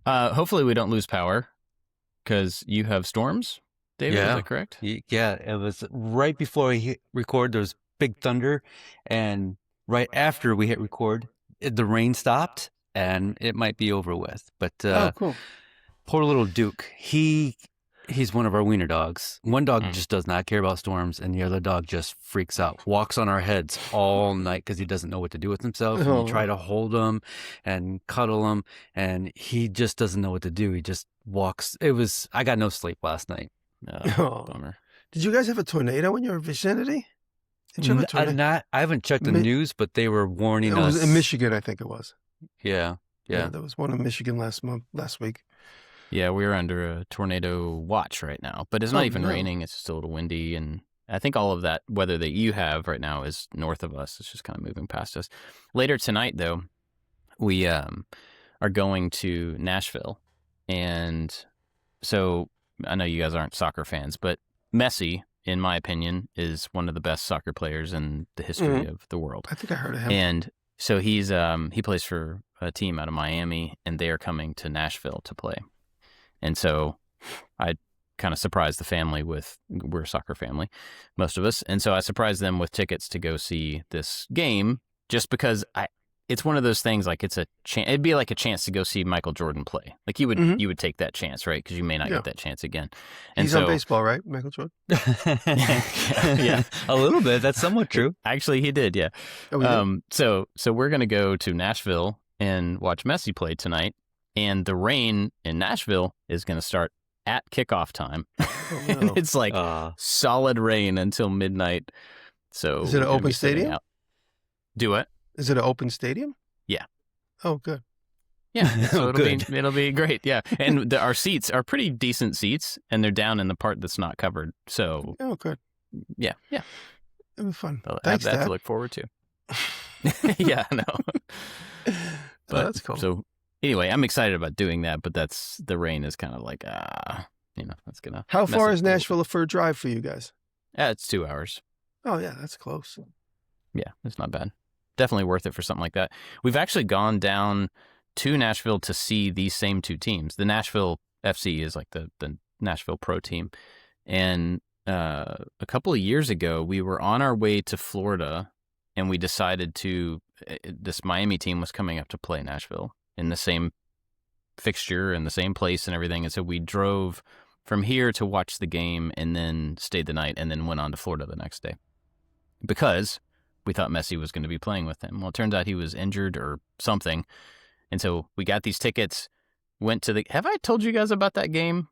Hopefully we don't lose power because you have storms, David. Is that correct? Yeah, it was right before we hit record. There was big thunder, and right after we hit record, the rain stopped, and it might be over with. But cool. Poor little Duke. He's one of our wiener dogs. One dog just does not care about storms, and the other dog just freaks out. Walks on our heads all night because he doesn't know what to do with himself. And we try to hold him and cuddle him, and he just doesn't know what to do. He just walks. I got no sleep last night. Bummer. Did you guys have a tornado in your vicinity? I haven't checked the news, but they were warning us. It was in Michigan, I think it was. Yeah. There was one in Michigan last week. Yeah, we're under a tornado watch right now, but it's not even raining. It's just a little windy, and I think all of that weather that you have right now is north of us. It's just kind of moving past us. Later tonight, though, we are going to Nashville, and so I know you guys aren't soccer fans, but Messi, in my opinion, is one of the best soccer players in the history of the world. I think I heard of him. And so he plays for a team out of Miami, and they are coming to Nashville to play. And so I kind of surprised the family we're a soccer family, most of us. And so I surprised them with tickets to go see this game just because it's one of those things like it's a chance. It'd be like a chance to go see Michael Jordan play. Like you would take that chance, right? Because you may not get that chance again. And he's on baseball, right? Michael Jordan? Yeah, a little bit. That's somewhat true. Actually, he did, yeah. Oh, so we're going to go to Nashville and watch Messi play tonight. And the rain in Nashville is going to start at kickoff time. Oh, no. It's like solid rain until midnight. So is it an open stadium? Do what? Is it an open stadium? Yeah. Oh, good. Yeah. So it'll be great. Yeah. And our seats are pretty decent seats, and they're down in the part that's not covered. So good. Yeah. Yeah. It'll be fun. I'll Thanks, have that Dad. to look forward to. Yeah. No. But that's cool. So. Anyway, I'm excited about doing that, but the rain is kind of like, that's going to. How far is Nashville for a drive for you guys? It's 2 hours. Oh, yeah, that's close. Yeah, it's not bad. Definitely worth it for something like that. We've actually gone down to Nashville to see these same two teams. The Nashville FC is like the Nashville Pro team. And a couple of years ago, we were on our way to Florida, and we decided this Miami team was coming up to play Nashville in the same fixture and the same place and everything. And so we drove from here to watch the game and then stayed the night and then went on to Florida the next day because we thought Messi was going to be playing with him. Well, it turns out he was injured or something. And so we got these tickets, went to have I told you guys about that game?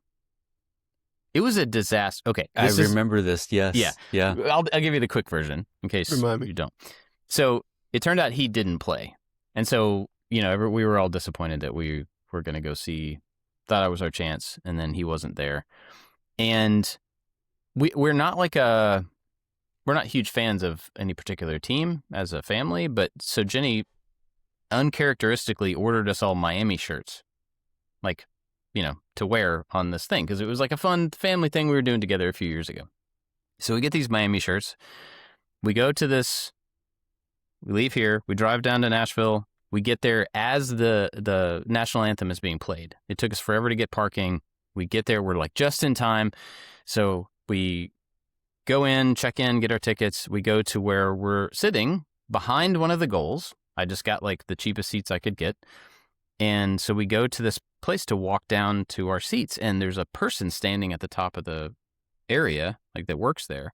It was a disaster. Okay. I remember this. Yes. Yeah. I'll give you the quick version in case you don't. So it turned out he didn't play. And so, we were all disappointed that we were going to go see, thought it was our chance, and then he wasn't there. And we're not we're not huge fans of any particular team as a family, but so Jenny uncharacteristically ordered us all Miami shirts, to wear on this thing, because it was like a fun family thing we were doing together a few years ago. So we get these Miami shirts. We go to we leave here, we drive down to Nashville. We get there as the national anthem is being played. It took us forever to get parking. We get there, we're like just in time. So we go in, check in, get our tickets. We go to where we're sitting behind one of the goals. I just got like the cheapest seats I could get. And so we go to this place to walk down to our seats, and there's a person standing at the top of the area, like that works there.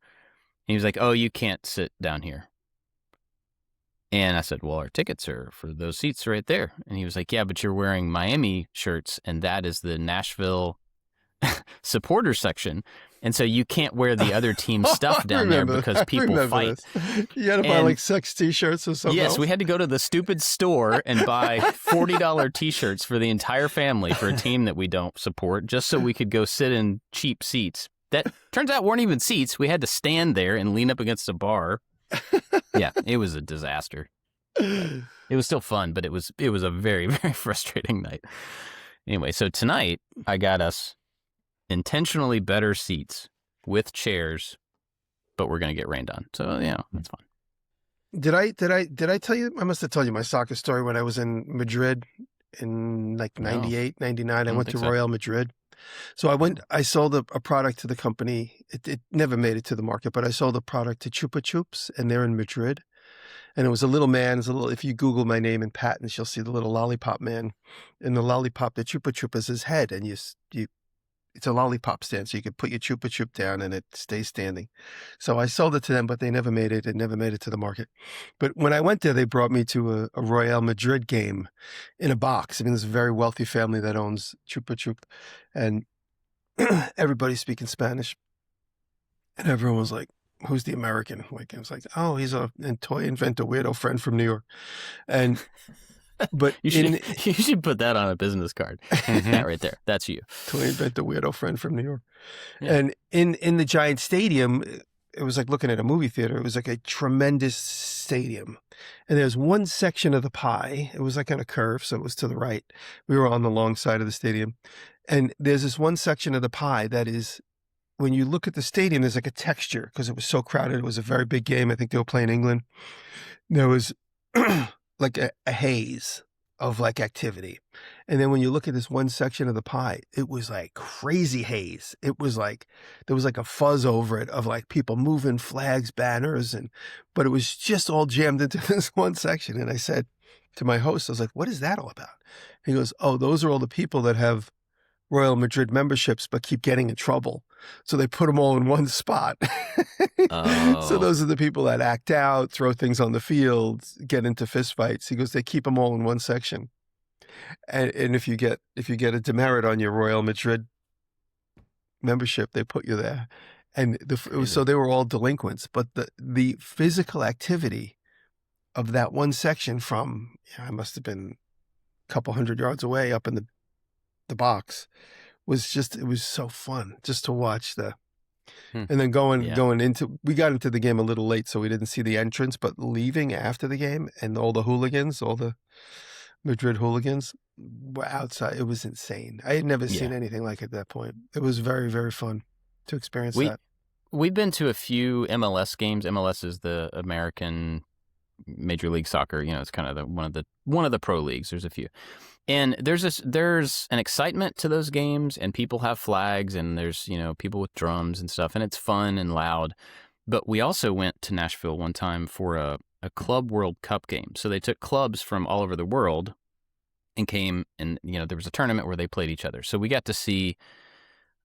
And he was like, "Oh, you can't sit down here." And I said, "Well, our tickets are for those seats right there." And he was like, "Yeah, but you're wearing Miami shirts, and that is the Nashville supporter section. And so you can't wear the other team's stuff down there because people fight." You had to buy like 6 T-shirts or something. Yes, we had to go to the stupid store and buy $40 T-shirts for the entire family for a team that we don't support, just so we could go sit in cheap seats. That turns out weren't even seats. We had to stand there and lean up against a bar. Yeah, it was a disaster. It was still fun, but it was a very, very frustrating night. Anyway, so tonight I got us intentionally better seats with chairs, but we're going to get rained on. So, that's fun. Did I tell you? I must have told you my soccer story when I was in Madrid in like No. 98, 99. I don't went to think so. Real Madrid. So I sold a product to the company. It never made it to the market, but I sold a product to Chupa Chups, and they're in Madrid. And it was a little man. If you Google my name in patents, you'll see the little lollipop man. And the lollipop, the Chupa Chup is his head. And it's a lollipop stand. So you could put your Chupa Chup down and it stays standing. So I sold it to them, but they never made it. It never made it to the market. But when I went there, they brought me to a Real Madrid game in a box. I mean, there's a very wealthy family that owns Chupa Chup. And everybody's speaking Spanish. And everyone was like, who's the American? Like, I was like, oh, he's a toy inventor, weirdo friend from New York. But you should put that on a business card. That right there. That's you. Toy inventor, weirdo friend from New York. Yeah. And in the giant stadium, it was like looking at a movie theater. It was like a tremendous stadium. And there's one section of the pie. It was like on a curve, so it was to the right. We were on the long side of the stadium. And there's this one section of the pie that is, when you look at the stadium, there's like a texture because it was so crowded. It was a very big game. I think they were playing England. There was like a haze of like activity. And then when you look at this one section of the pie, it was like crazy haze. It was like, there was like a fuzz over it of like people moving flags, banners, but it was just all jammed into this one section. And I said to my host, I was like, what is that all about? He goes, oh, those are all the people that have Real Madrid memberships, but keep getting in trouble. So they put them all in one spot. So those are the people that act out, throw things on the field, get into fistfights. He goes, they keep them all in one section. And if you get a demerit on your Real Madrid membership, they put you there. And so they were all delinquents. But the physical activity of that one section from, I must have been a couple 100 yards away up in the box it was so fun just to watch and then going into, we got into the game a little late, so we didn't see the entrance, but leaving after the game and all the hooligans, all the Madrid hooligans were outside. It was insane. I had never seen anything like it at that point. It was very, very fun to experience that. We've been to a few MLS games. MLS is the American Major League Soccer. It's kind of one of the pro leagues. There's a few. And there's an excitement to those games, and people have flags, and there's, people with drums and stuff, and it's fun and loud. But we also went to Nashville one time for a Club World Cup game. So they took clubs from all over the world and came, and, there was a tournament where they played each other. So we got to see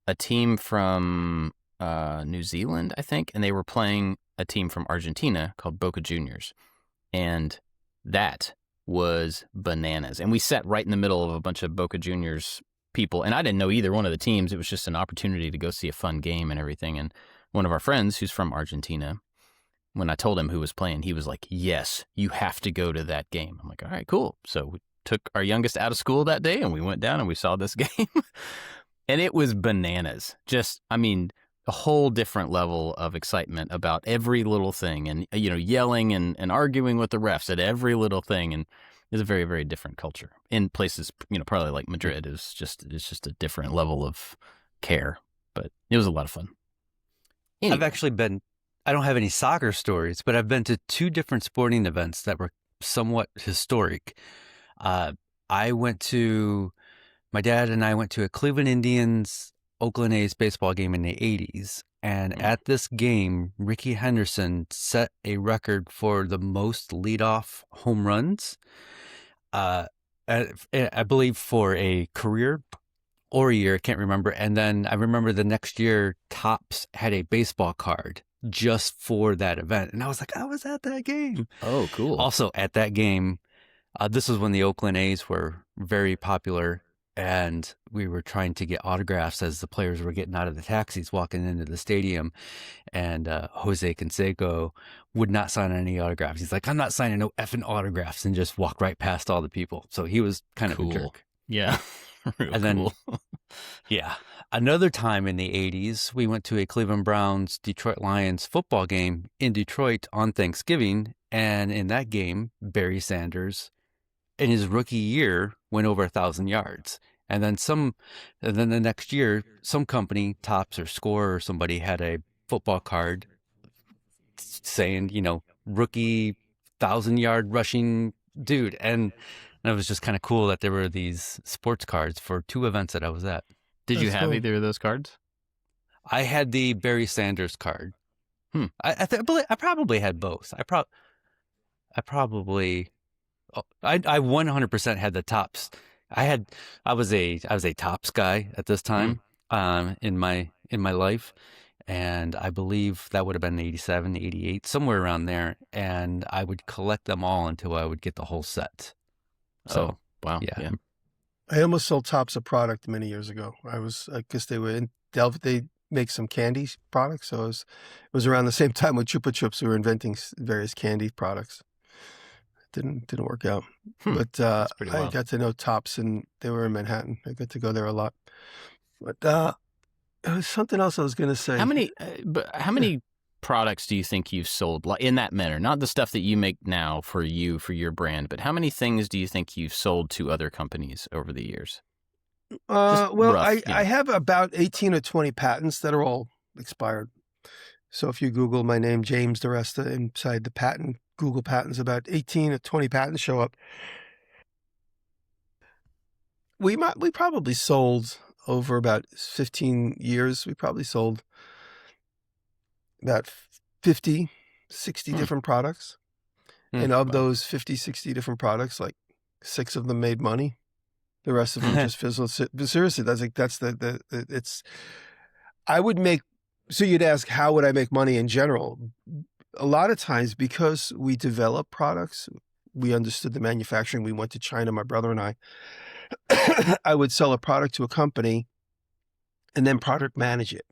a team from New Zealand, I think, and they were playing a team from Argentina called Boca Juniors. And that was bananas. And we sat right in the middle of a bunch of Boca Juniors people. And I didn't know either one of the teams. It was just an opportunity to go see a fun game and everything. And one of our friends who's from Argentina, when I told him who was playing, he was like, yes, you have to go to that game. I'm like, all right, cool. So we took our youngest out of school that day and we went down and we saw this game. And it was bananas. A whole different level of excitement about every little thing, and yelling and arguing with the refs at every little thing. And it's a very, very different culture in places, probably like Madrid. It's just a different level of care, but it was a lot of fun. Anyway. I've actually I don't have any soccer stories, but I've been to two different sporting events that were somewhat historic. My dad and I went to a Cleveland Indians Oakland A's baseball game in the 80s. And at this game, Rickey Henderson set a record for the most leadoff home runs, I believe for a career or a year, I can't remember. And then I remember the next year, Topps had a baseball card just for that event. And I was like, I was at that game. Oh, cool. Also at that game, this was when the Oakland A's were very popular. And we were trying to get autographs as the players were getting out of the taxis, walking into the stadium. And Jose Canseco would not sign any autographs. He's like, I'm not signing no effing autographs, and just walk right past all the people. So he was kind of a jerk. Yeah. And then, another time in the 80s, we went to a Cleveland Browns Detroit Lions football game in Detroit on Thanksgiving. And in that game, Barry Sanders, in his rookie year, went over 1,000 yards. And then the next year, some company, Topps or Score or somebody, had a football card saying, rookie 1,000-yard rushing dude. And And it was just kind of cool that there were these sports cards for 2 events that I was at. Did you have either of those cards? I had the Barry Sanders card. I probably had both. I 100% had the tops. I was a tops guy at this time in my life, and I believe that would have been 87, 88, somewhere around there, and I would collect them all until I would get the whole set. So, wow. Yeah. I almost sold Tops a product many years ago. I guess they were in Delft. They make some candy products. So it was around the same time with Chupa Chups. We were inventing various candy products. It didn't work out. But I got to know Tops, and they were in Manhattan. I got to go there a lot. But there was something else I was going to say. How many products do you think you've sold in that manner? Not the stuff that you make now for your brand, but how many things do you think you've sold to other companies over the years? I have about 18 or 20 patents that are all expired. So if you Google my name, James Diresta, inside the Google patents, about 18 or 20 patents show up. We probably sold over about 15 years. We probably sold about 50, 60 different products. And of those 50, 60 different products, like 6 of them made money. The rest of them just fizzled. But seriously, so you'd ask, how would I make money in general? A lot of times, because we develop products, we understood the manufacturing. We went to China, my brother and I. I would sell a product to a company and then product manage it.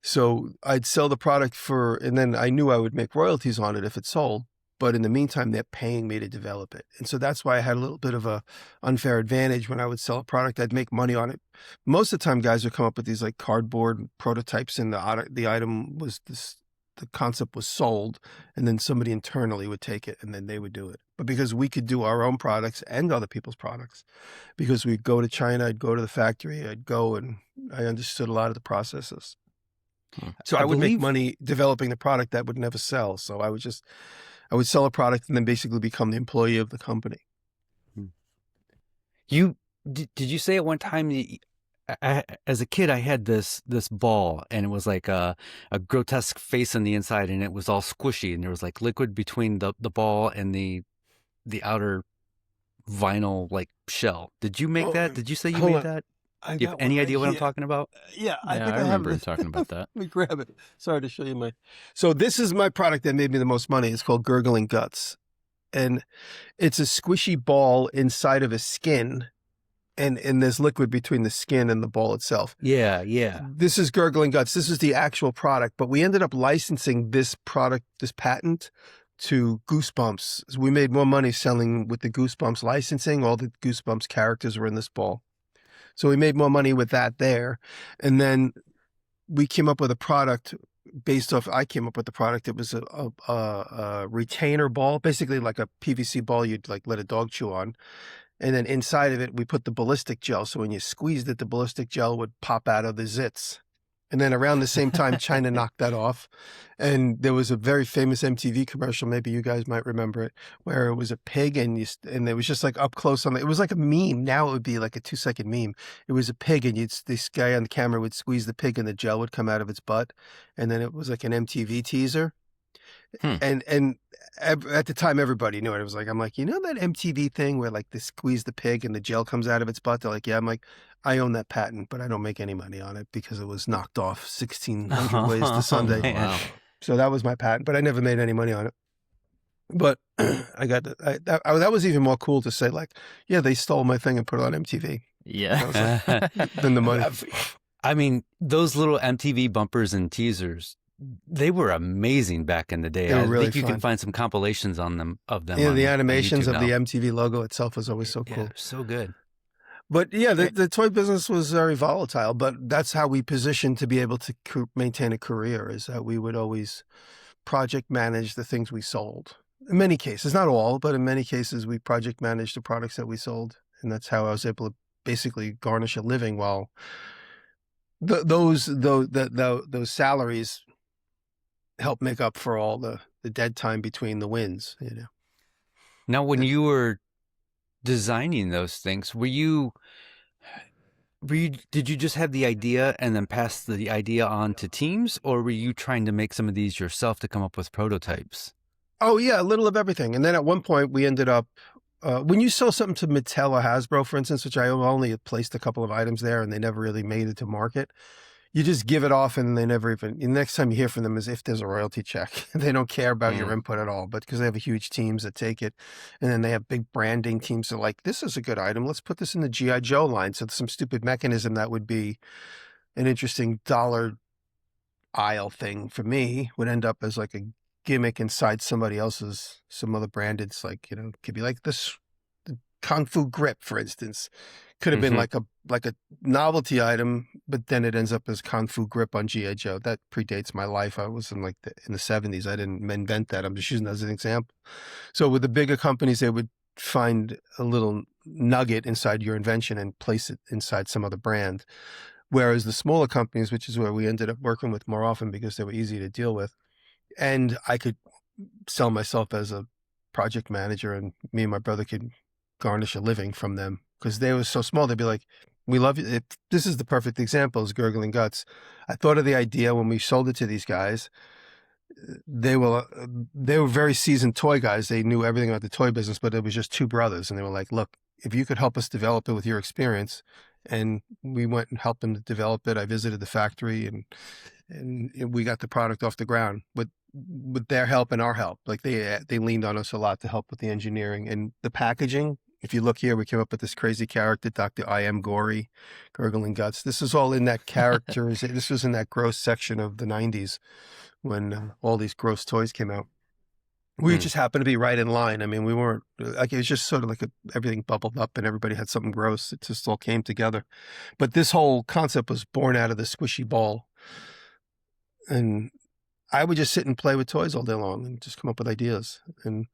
So I'd sell the product and then I knew I would make royalties on it if it sold. But in the meantime, they're paying me to develop it. And so that's why I had a little bit of a unfair advantage when I would sell a product. I'd make money on it. Most of the time, guys would come up with these like cardboard prototypes, and the item was the concept was sold, and then somebody internally would take it and then they would do it. But because we could do our own products and other people's products, because we'd go to China, I'd go to the factory, I'd go, and I understood a lot of the processes. So I would make money developing the product that would never sell. So I would sell a product and then basically become the employee of the company. Did you say at one time, as a kid, I had this ball, and it was like a grotesque face on the inside, and it was all squishy, and there was like liquid between the ball and the outer vinyl like shell. Did you make that? Did you say you made that? Do you have any idea what I'm talking about? Yeah, I think I remember talking about that. Let me grab it. Sorry to show you So this is my product that made me the most money. It's called Gurgling Guts. And it's a squishy ball inside of a skin. And there's liquid between the skin and the ball itself. Yeah. This is Gurgling Guts. This is the actual product. But we ended up licensing this patent, to Goosebumps. We made more money selling with the Goosebumps licensing. All the Goosebumps characters were in this ball. So we made more money with that there. And then we came up with a product I came up with the product. It was a retainer ball, basically like a PVC ball you'd like let a dog chew on. And then inside of it, we put the ballistic gel. So when you squeezed it, the ballistic gel would pop out of the zits. And then around the same time, China knocked that off. And there was a very famous MTV commercial, maybe you guys might remember it, where it was a pig and it was just like up close it was like a meme. Now it would be like a 2-second meme. It was a pig, and this guy on the camera would squeeze the pig and the gel would come out of its butt. And then it was like an MTV teaser. And at the time, everybody knew it. It was like, I'm like, you know that MTV thing where like they squeeze the pig and the gel comes out of its butt? They're like, yeah. I'm like, I own that patent, but I don't make any money on it because it was knocked off 1,600 ways to Sunday. Wow. So that was my patent, but I never made any money on it. But that was even more cool to say, like, yeah, they stole my thing and put it on MTV. Yeah. Than the money. I mean, those little MTV bumpers and teasers, they were amazing back in the day. I think you can find some compilations of them. Yeah, the animations of the MTV logo itself was always so cool. Yeah, so good. But yeah, the toy business was very volatile, but that's how we positioned to be able to maintain a career, is that we would always project manage the things we sold. In many cases, not all, but in many cases, we project managed the products that we sold. And that's how I was able to basically garnish a living while those salaries help make up for all the dead time between the wins, you know. Now, when you were designing those things, did you just have the idea and then pass the idea on to teams, or were you trying to make some of these yourself to come up with prototypes? Oh yeah, a little of everything. And then at one point we ended up, when you sell something to Mattel or Hasbro, for instance, which I only had placed a couple of items there and they never really made it to market, you just give it off and they never even, the next time you hear from them is if there's a royalty check. They don't care about your input at all, but because they have huge teams that take it, and then they have big branding teams that are like, this is a good item, let's put this in the G.I. Joe line. So some stupid mechanism that would be an interesting dollar aisle thing for me would end up as like a gimmick inside somebody else's, some other brand. It's like, you know, it could be like this, the Kung Fu grip, for instance, could have been like a novelty item, but then it ends up as Kung Fu grip on G.I. Joe. That predates my life. I was in like in the 70s. I didn't invent that. I'm just using that as an example. So with the bigger companies, they would find a little nugget inside your invention and place it inside some other brand. Whereas the smaller companies, which is where we ended up working with more often because they were easy to deal with, and I could sell myself as a project manager, and me and my brother could garnish a living from them because they were so small. They'd be like, we love you. This is the perfect example is Gurgling Guts. I thought of the idea when we sold it to these guys. They were very seasoned toy guys. They knew everything about the toy business, but it was just two brothers. And they were like, look, if you could help us develop it with your experience. And we went and helped them to develop it. I visited the factory and we got the product off the ground with their help and our help. Like they leaned on us a lot to help with the engineering and the packaging. If you look here, we came up with this crazy character, Dr. I Am Gory, Gurgling Guts. This is all in that character. This was in that gross section of the 90s when all these gross toys came out. We just happened to be right in line. I mean, we weren't like, it was just sort of like everything bubbled up and everybody had something gross. It just all came together. But this whole concept was born out of the squishy ball. And I would just sit and play with toys all day long and just come up with ideas, and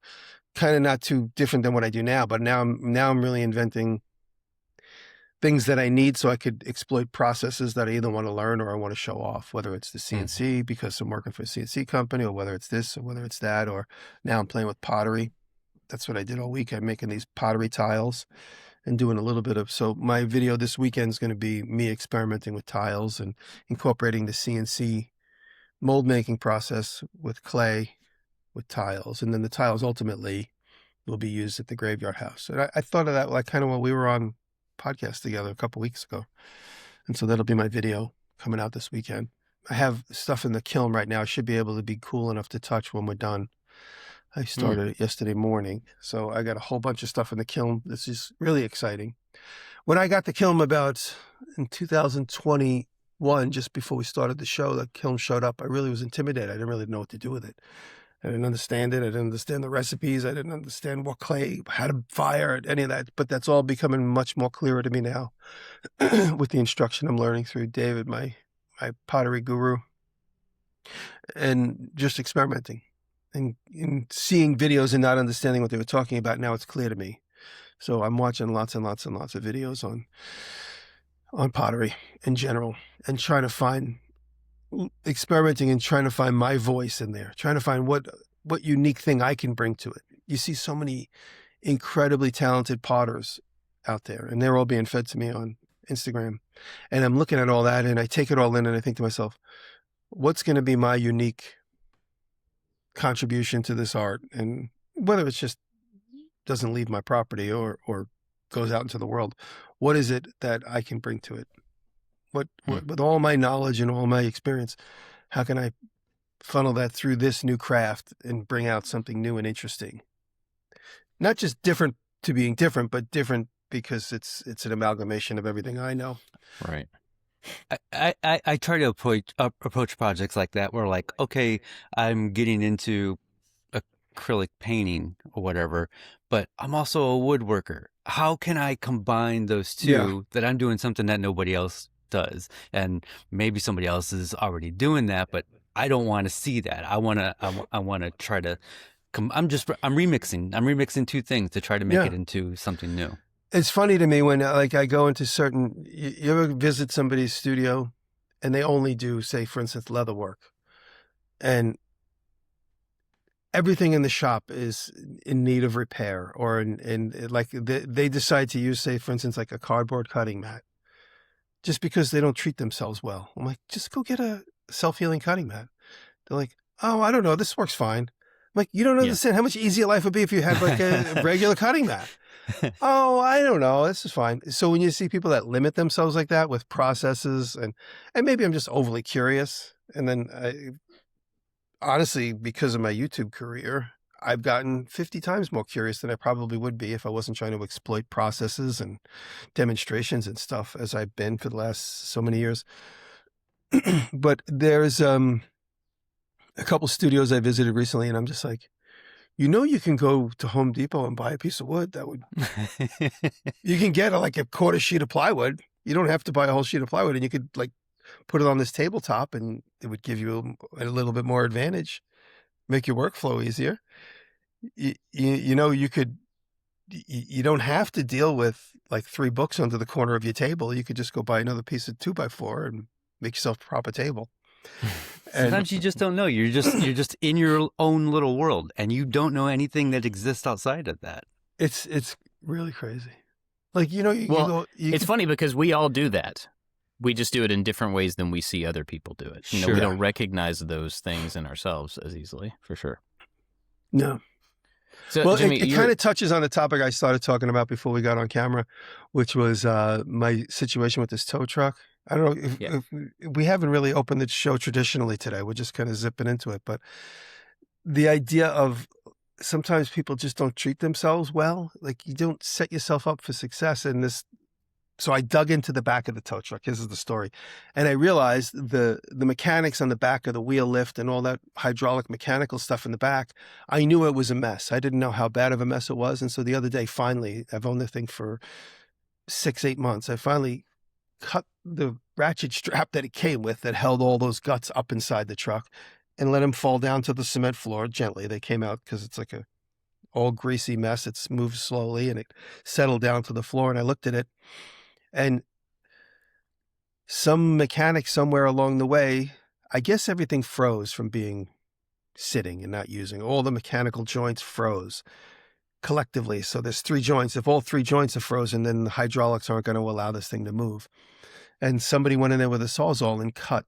kind of not too different than what I do now. But now I'm really inventing things that I need so I could exploit processes that I either want to learn or I want to show off, whether it's the CNC because I'm working for a CNC company, or whether it's this or whether it's that, or now I'm playing with pottery. That's what I did all week. I'm making these pottery tiles and doing a little bit of, so my video this weekend is going to be me experimenting with tiles and incorporating the CNC mold making process with clay, with tiles. And then the tiles ultimately will be used at the graveyard house. And I thought of that like kind of when we were on podcast together a couple weeks ago. And so that'll be my video coming out this weekend. I have stuff in the kiln right now. I should be able to be cool enough to touch when we're done. I started it yesterday morning. So I got a whole bunch of stuff in the kiln. This is really exciting. When I got the kiln about in 2021, just before we started the show, the kiln showed up. I really was intimidated. I didn't really know what to do with it. I didn't understand it. I didn't understand the recipes. I didn't understand what clay, how to fire it, any of that. But that's all becoming much more clearer to me now with the instruction I'm learning through David, my pottery guru, and just experimenting and seeing videos and not understanding what they were talking about. Now it's clear to me. So I'm watching lots and lots and lots of videos on pottery in general and experimenting and trying to find my voice in there, trying to find what unique thing I can bring to it. You see so many incredibly talented potters out there, and they're all being fed to me on Instagram. And I'm looking at all that and I take it all in and I think to myself, what's going to be my unique contribution to this art? And whether it's just doesn't leave my property or goes out into the world, what is it that I can bring to it? What with all my knowledge and all my experience, how can I funnel that through this new craft and bring out something new and interesting? Not just different to being different, but different because it's an amalgamation of everything I know. Right. I try to approach projects like that where, like, okay, I'm getting into acrylic painting or whatever, but I'm also a woodworker. How can I combine those two that I'm doing something that nobody else does? And maybe somebody else is already doing that, but I don't want to see that. I want to try to I'm remixing two things to try to make it into something new. It's funny to me when like I go into certain, you ever visit somebody's studio and they only do, say, for instance, leather work. And everything in the shop is in need of repair, or like they decide to use, say, for instance, like a cardboard cutting mat, just because they don't treat themselves well. I'm like, just go get a self-healing cutting mat. They're like, oh, I don't know, this works fine. I'm like, you don't understand how much easier life would be if you had like a regular cutting mat. Oh, I don't know, this is fine. So when you see people that limit themselves like that with processes, and maybe I'm just overly curious, and then honestly, because of my YouTube career, I've gotten 50 times more curious than I probably would be if I wasn't trying to exploit processes and demonstrations and stuff as I've been for the last so many years. But there's a couple studios I visited recently, and I'm just like, you can go to Home Depot and buy a piece of wood that would, you can get like a quarter sheet of plywood. You don't have to buy a whole sheet of plywood, and you could like put it on this tabletop, and it would give you a little bit more advantage, make your workflow easier. You don't have to deal with like 3 books under the corner of your table. You could just go buy another piece of 2x4 and make yourself a proper table. Sometimes you just don't know. You're just in your own little world, and you don't know anything that exists outside of that. It's really crazy. Like, it's funny because we all do that. We just do it in different ways than we see other people do it. We don't recognize those things in ourselves as easily, for sure. No. So, well, Jimmy, it kind of touches on the topic I started talking about before we got on camera, which was my situation with this tow truck. I don't know if we haven't really opened the show traditionally today. We're just kind of zipping into it. But the idea of sometimes people just don't treat themselves well. Like, you don't set yourself up for success in this. So I dug into the back of the tow truck. This is the story. And I realized the mechanics on the back of the wheel lift and all that hydraulic mechanical stuff in the back, I knew it was a mess. I didn't know how bad of a mess it was. And so the other day, finally, I've owned the thing for 6-8 months. I finally cut the ratchet strap that it came with that held all those guts up inside the truck and let them fall down to the cement floor gently. They came out because it's like a all greasy mess. It's moved slowly, and it settled down to the floor. And I looked at it, and some mechanic somewhere along the way, I guess everything froze from being sitting and not using. All the mechanical joints froze collectively. So there's 3 joints. If all 3 joints are frozen, then the hydraulics aren't going to allow this thing to move. And somebody went in there with a Sawzall and cut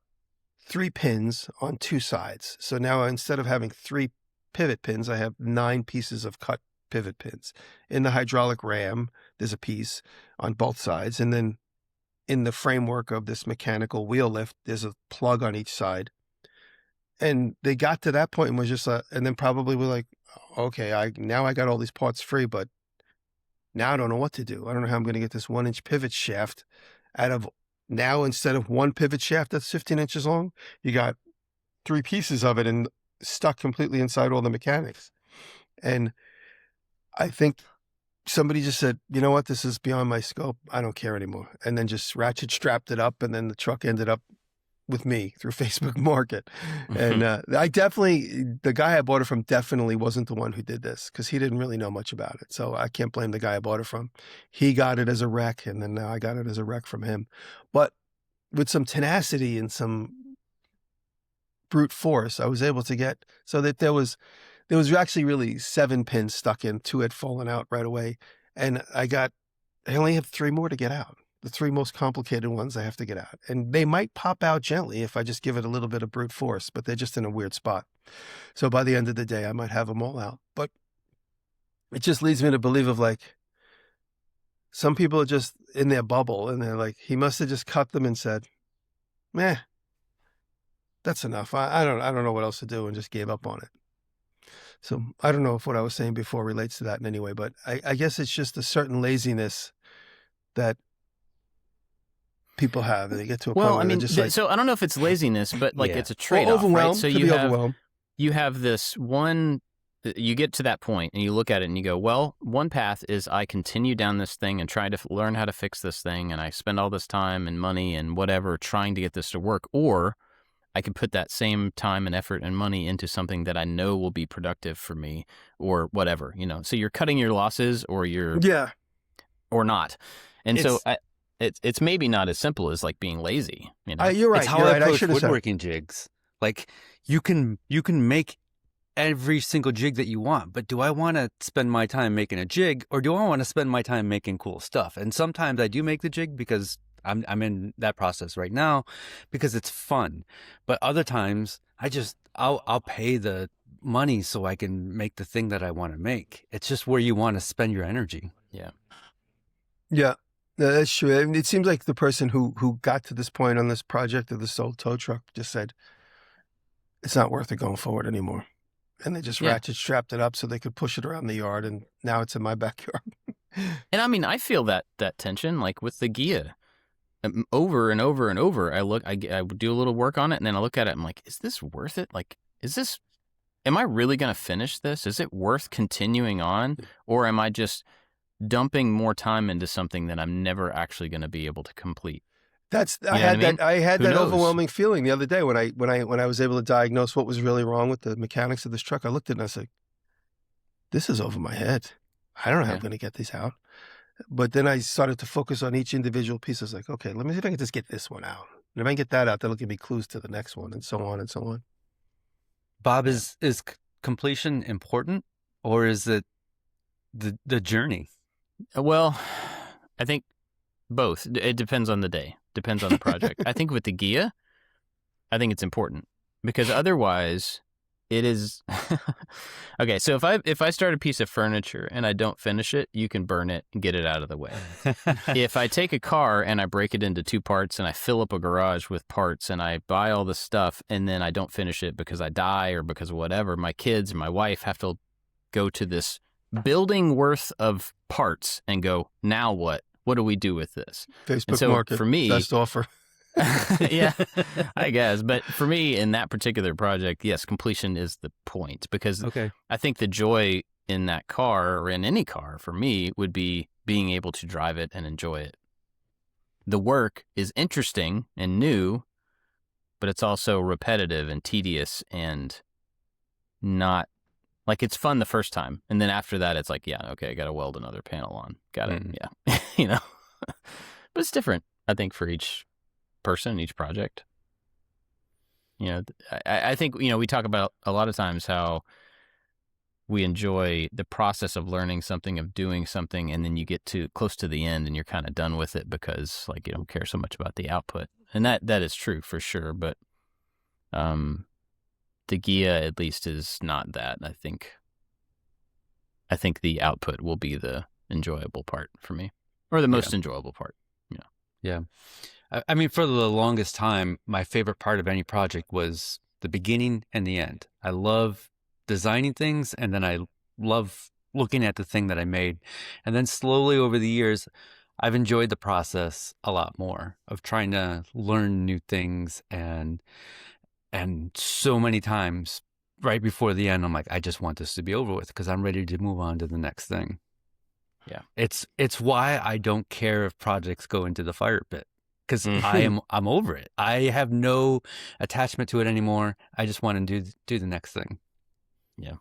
3 pins on 2 sides. So now instead of having 3 pivot pins, I have 9 pieces of cut pivot pins. In the hydraulic ram, there's a piece on both sides. And then in the framework of this mechanical wheel lift, there's a plug on each side. And they got to that point and was just, and then probably were like, okay, now I got all these parts free, but now I don't know what to do. I don't know how I'm going to get this 1-inch pivot shaft out of, now instead of 1 pivot shaft that's 15 inches long, you got 3 pieces of it and stuck completely inside all the mechanics. And I think somebody just said, you know what, this is beyond my scope. I don't care anymore. And then just ratchet strapped it up, and then the truck ended up with me through Facebook Market. And the guy I bought it from definitely wasn't the one who did this, because he didn't really know much about it. So I can't blame the guy I bought it from. He got it as a wreck, and then now I got it as a wreck from him. But with some tenacity and some brute force, I was able to get so that there was actually really 7 pins stuck in. 2 had fallen out right away. And I only have 3 more to get out. The 3 most complicated ones I have to get out. And they might pop out gently if I just give it a little bit of brute force, but they're just in a weird spot. So by the end of the day, I might have them all out. But it just leads me to believe of like, some people are just in their bubble, and they're like, he must have just cut them and said, meh, that's enough. I don't know what else to do, and just gave up on it. So I don't know if what I was saying before relates to that in any way, but I guess it's just a certain laziness that people have, and they get to a point where they're just like, so I don't know if it's laziness, but like it's a trade-off, overwhelmed, right? So overwhelmed. You have this one, you get to that point and you look at it and you go, well, one path is I continue down this thing and try to learn how to fix this thing, and I spend all this time and money and whatever trying to get this to work, or I could put that same time and effort and money into something that I know will be productive for me, or whatever, So you're cutting your losses, or or not. And so it's maybe not as simple as like being lazy. You're right. It's how I approach woodworking jigs. Like you can make every single jig that you want, but do I want to spend my time making a jig, or do I want to spend my time making cool stuff? And sometimes I do make the jig because I'm in that process right now because it's fun. But other times I'll pay the money so I can make the thing that I want to make. It's just where you want to spend your energy. Yeah. Yeah. No, that's true. I mean, it seems like the person who got to this point on this project of this old tow truck just said, it's not worth it going forward anymore. And they just ratchet strapped it up so they could push it around the yard, and now it's in my backyard. And I mean, I feel that tension, like with the Ghia. Over and over and over, I do a little work on it, and then I look at it, I'm like, is this worth it? Like, am I really going to finish this? Is it worth continuing on? Or am I just dumping more time into something that I'm never actually going to be able to complete? I had that overwhelming feeling the other day when I was able to diagnose what was really wrong with the mechanics of this truck. I looked at it and I was like, this is over my head. I don't know how I'm going to get these out. But then I started to focus on each individual piece. I was like, okay, let me see if I can just get this one out. And if I can get that out, that'll give me clues to the next one, and so on and so on. Bob, is completion important, or is it the journey? Well, I think both. It depends on the day. Depends on the project. I think with the Ghia, I think it's important because otherwise it is okay. So if I start a piece of furniture and I don't finish it, you can burn it and get it out of the way. If I take a car and I break it into two parts and I fill up a garage with parts and I buy all the stuff and then I don't finish it because I die or because of whatever, my kids and my wife have to go to this building worth of parts and go, now what? What do we do with this? Facebook Market, for me, best offer. Yeah, I guess. But for me, in that particular project, yes, completion is the point because I think the joy in that car or in any car for me would be being able to drive it and enjoy it. The work is interesting and new, but it's also repetitive and tedious and not like it's fun the first time. And then after that, it's like, yeah, okay, I got to weld another panel on. Got it. Yeah. You know, but it's different, I think, for each person, each project. You know, I think, you know, we talk about a lot of times how we enjoy the process of learning something, of doing something, and then you get to close to the end and you're kind of done with it because like you don't care so much about the output. And that is true for sure. But the Ghia at least is not that. I think the output will be the enjoyable part for me, or the most enjoyable part. Yeah. I mean, for the longest time, my favorite part of any project was the beginning and the end. I love designing things, and then I love looking at the thing that I made. And then slowly over the years, I've enjoyed the process a lot more of trying to learn new things. And so many times right before the end, I'm like, I just want this to be over with because I'm ready to move on to the next thing. Yeah. It's why I don't care if projects go into the fire pit. Because I'm over it. I have no attachment to it anymore. I just want to do the next thing. Yeah.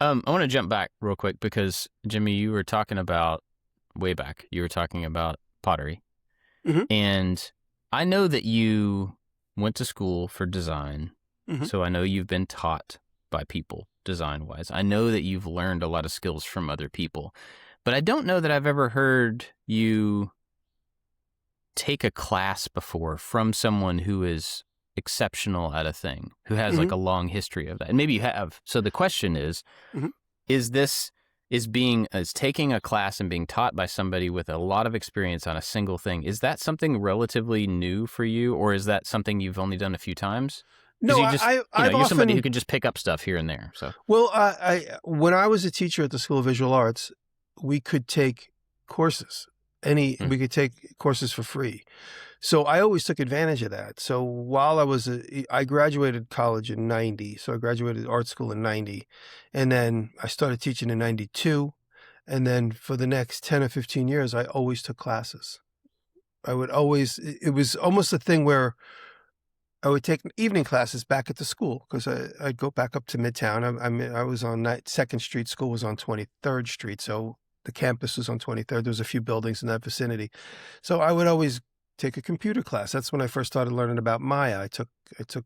I want to jump back real quick because Jimmy, you were talking about way back. You were talking about pottery, and I know that you went to school for design. So I know you've been taught by people design wise. I know that you've learned a lot of skills from other people, but I don't know that I've ever heard you take a class before from someone who is exceptional at a thing, who has like a long history of that. And maybe you have. So the question is taking a class and being taught by somebody with a lot of experience on a single thing, is that something relatively new for you, or is that something you've only done a few times? No, you're somebody who can just pick up stuff here and there. So, well, when I was a teacher at the School of Visual Arts, we could take courses. We could take courses for free. So I always took advantage of that. So while I graduated college in 90. So I graduated art school in 90. And then I started teaching in 92. And then for the next 10 or 15 years, I always took classes. It was almost a thing where I would take evening classes back at the school because I'd go back up to Midtown. I was on 2nd Street. School was on 23rd Street. So the campus was on 23rd. There was a few buildings in that vicinity. So I would always take a computer class. That's when I first started learning about Maya. I took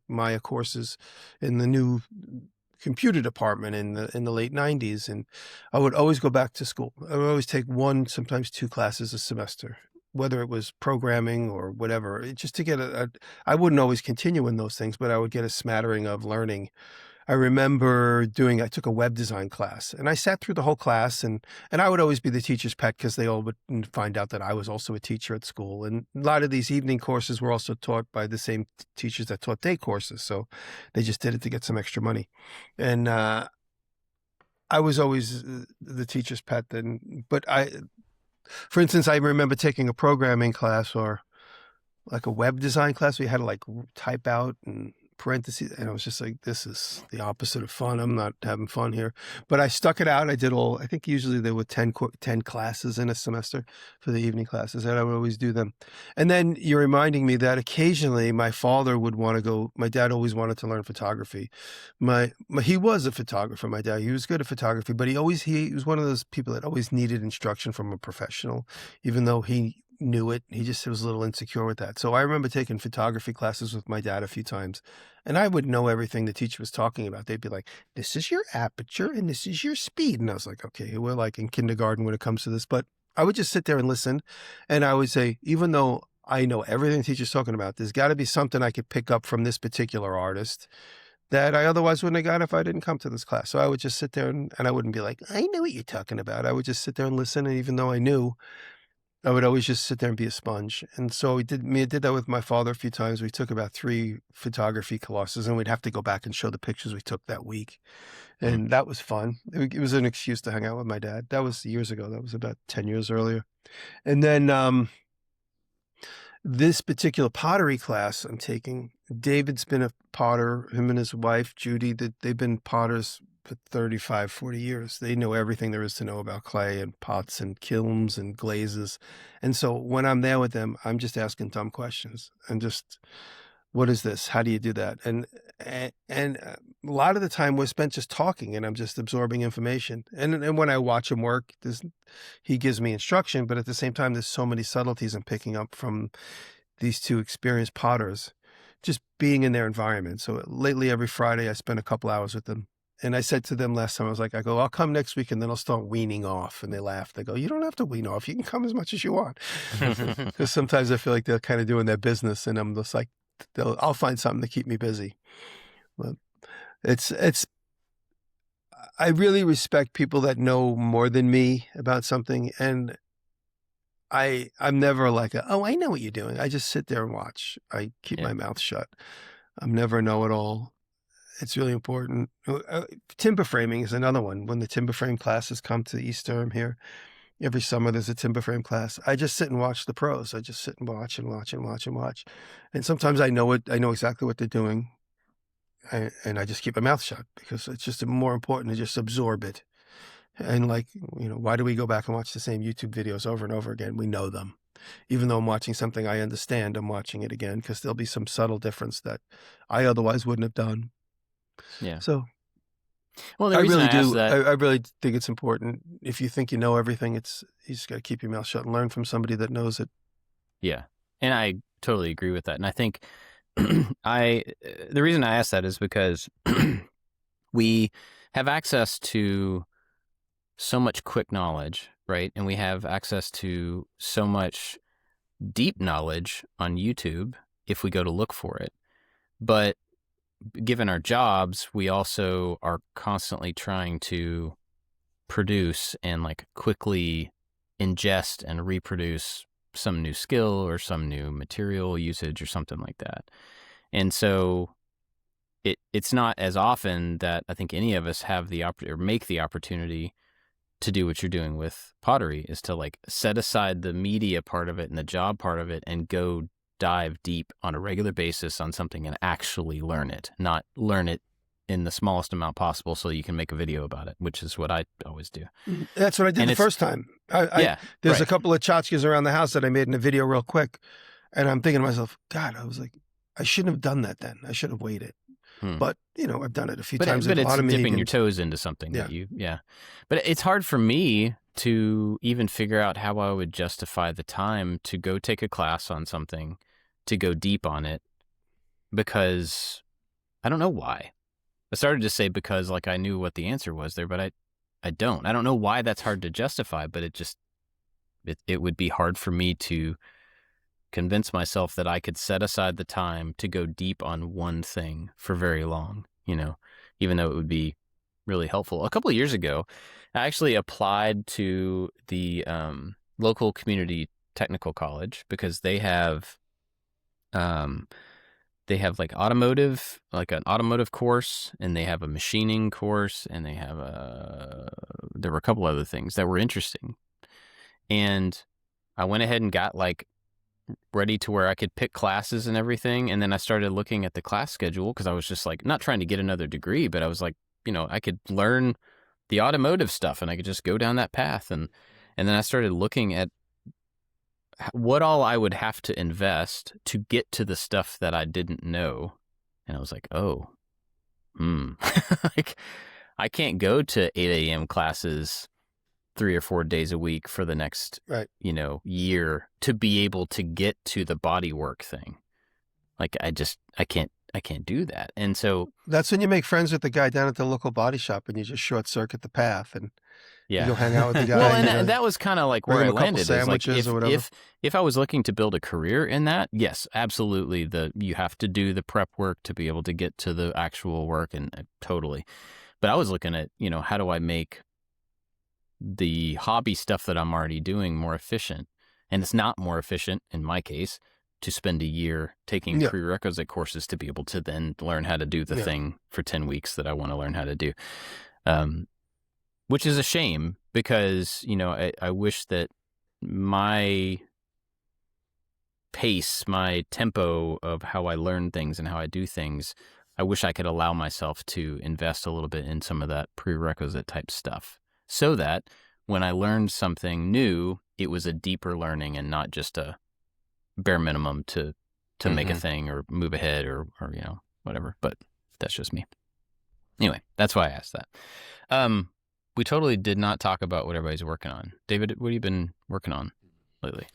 Maya courses in the new computer department in the late 90s, and I would always go back to school. I would always take 1, sometimes 2 classes a semester, whether it was programming or whatever, just to get I wouldn't always continue in those things, but I would get a smattering of learning. I remember I took a web design class, and I sat through the whole class, and I would always be the teacher's pet because they all would find out that I was also a teacher at school. And a lot of these evening courses were also taught by the same teachers that taught day courses. So they just did it to get some extra money. And I was always the teacher's pet then. But for instance, I remember taking a programming class or like a web design class. We had to like type out and parentheses, and I was just like, this is the opposite of fun. I'm not having fun here. But I stuck it out. I did I think usually there were 10 classes in a semester for the evening classes, and I would always do them. And then you're reminding me that occasionally my father would want to go. My dad always wanted to learn photography. He was a photographer, my dad. He was good at photography, but he was one of those people that always needed instruction from a professional, even though he knew it. He just was a little insecure with that. So I remember taking photography classes with my dad a few times, and I would know everything the teacher was talking about. They'd be like, this is your aperture and this is your speed. And I was like, okay, we're like in kindergarten when it comes to this. But I would just sit there and listen. And I would say, even though I know everything the teacher's talking about, there's got to be something I could pick up from this particular artist that I otherwise wouldn't have got if I didn't come to this class. So I would just sit there and I wouldn't be like, I know what you're talking about. I would just sit there and listen. And even though I knew, I would always just sit there and be a sponge. And so I did that with my father a few times. We took about 3 photography classes, and we'd have to go back and show the pictures we took that week. And that was fun. It was an excuse to hang out with my dad. That was years ago. That was about 10 years earlier. And then this particular pottery class I'm taking, David's been a potter, him and his wife, Judy, they've been potters for 35, 40 years. They know everything there is to know about clay and pots and kilns and glazes. And so when I'm there with them, I'm just asking dumb questions and just, what is this? How do you do that? And a lot of the time we're spent just talking, and I'm just absorbing information. And when I watch him work, he gives me instruction, but at the same time, there's so many subtleties I'm picking up from these 2 experienced potters, just being in their environment. So lately, every Friday, I spend a couple hours with them. And I said to them last time, I go, I'll come next week, and then I'll start weaning off. And they laugh. They go, you don't have to wean off. You can come as much as you want. Because sometimes I feel like they're kind of doing their business, and I'm just like, I'll find something to keep me busy. But I really respect people that know more than me about something. And I'm never like, I know what you're doing. I just sit there and watch. I keep my mouth shut. I'm never a know-it-all. It's really important. Timber framing is another one. When the timber frame classes come to East Durham here, every summer there's a timber frame class. I just sit and watch the pros. I just sit and watch and watch and watch and watch. And sometimes I know exactly what they're doing. And I just keep my mouth shut because it's just more important to just absorb it. And why do we go back and watch the same YouTube videos over and over again? We know them. Even though I'm watching something I understand, I'm watching it again because there'll be some subtle difference that I otherwise wouldn't have done. Yeah. So, well, I really do. I really think it's important. If you think you know everything, you just got to keep your mouth shut and learn from somebody that knows it. Yeah, and I totally agree with that. And I think the reason I ask that is because we have access to so much quick knowledge, right? And we have access to so much deep knowledge on YouTube if we go to look for it. But given our jobs, we also are constantly trying to produce and quickly ingest and reproduce some new skill or some new material usage or something like that. And so it's not as often that I think any of us have the or make the opportunity to do what you're doing with pottery, is to set aside the media part of it and the job part of it and go dive deep on a regular basis on something and actually learn it, not learn it in the smallest amount possible so you can make a video about it, which is what I always do. That's what I did the first time. There's a couple of tchotchkes around the house that I made in a video real quick. And I'm thinking to myself, God, I was like, I shouldn't have done that then. I should have waited. But, I've done it a few times. But it's dipping your toes into something that but it's hard for me to even figure out how I would justify the time to go take a class on something, to go deep on it, because I don't know why. I started to say because like I knew what the answer was there, but I don't. I don't know why that's hard to justify, but it would be hard for me to convince myself that I could set aside the time to go deep on one thing for very long, even though it would be really helpful. A couple of years ago, I actually applied to the local community technical college because they have like an automotive course, and they have a machining course, and they have there were a couple other things that were interesting. And I went ahead and got like ready to where I could pick classes and everything. And then I started looking at the class schedule because I was just like, not trying to get another degree, but I was like, I could learn the automotive stuff and I could just go down that path. And then I started looking at what all I would have to invest to get to the stuff that I didn't know. And I was like, like I can't go to 8 a.m. classes 3 or 4 days a week for the next, year to be able to get to the bodywork thing. Like I can't do that. And so that's when you make friends with the guy down at the local body shop and you just short circuit the path and you go hang out with the guy. Well, and that was kind of like where I landed. Sandwiches or whatever. If I was looking to build a career in that, yes, absolutely. You have to do the prep work to be able to get to the actual work, and totally. But I was looking at, how do I make the hobby stuff that I'm already doing more efficient? And it's not more efficient in my case to spend a year taking prerequisite courses to be able to then learn how to do the thing for 10 weeks that I want to learn how to do. Which is a shame because, I wish that my pace, my tempo of how I learn things and how I do things, I wish I could allow myself to invest a little bit in some of that prerequisite type stuff so that when I learned something new, it was a deeper learning and not just a bare minimum to make a thing or move ahead or whatever. But that's just me. Anyway, that's why I asked that. We totally did not talk about what everybody's working on. David, what have you been working on lately?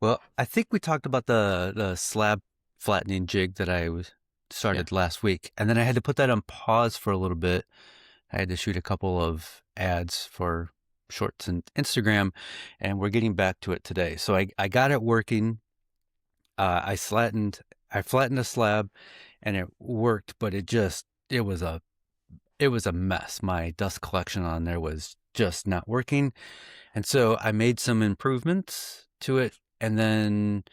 Well, I think we talked about the slab flattening jig that I started last week. And then I had to put that on pause for a little bit. I had to shoot a couple of ads for shorts and Instagram, and we're getting back to it today. So I got it working. I flattened a slab and it worked, but it was a mess. My dust collection on there was just not working. And so I made some improvements to it, and then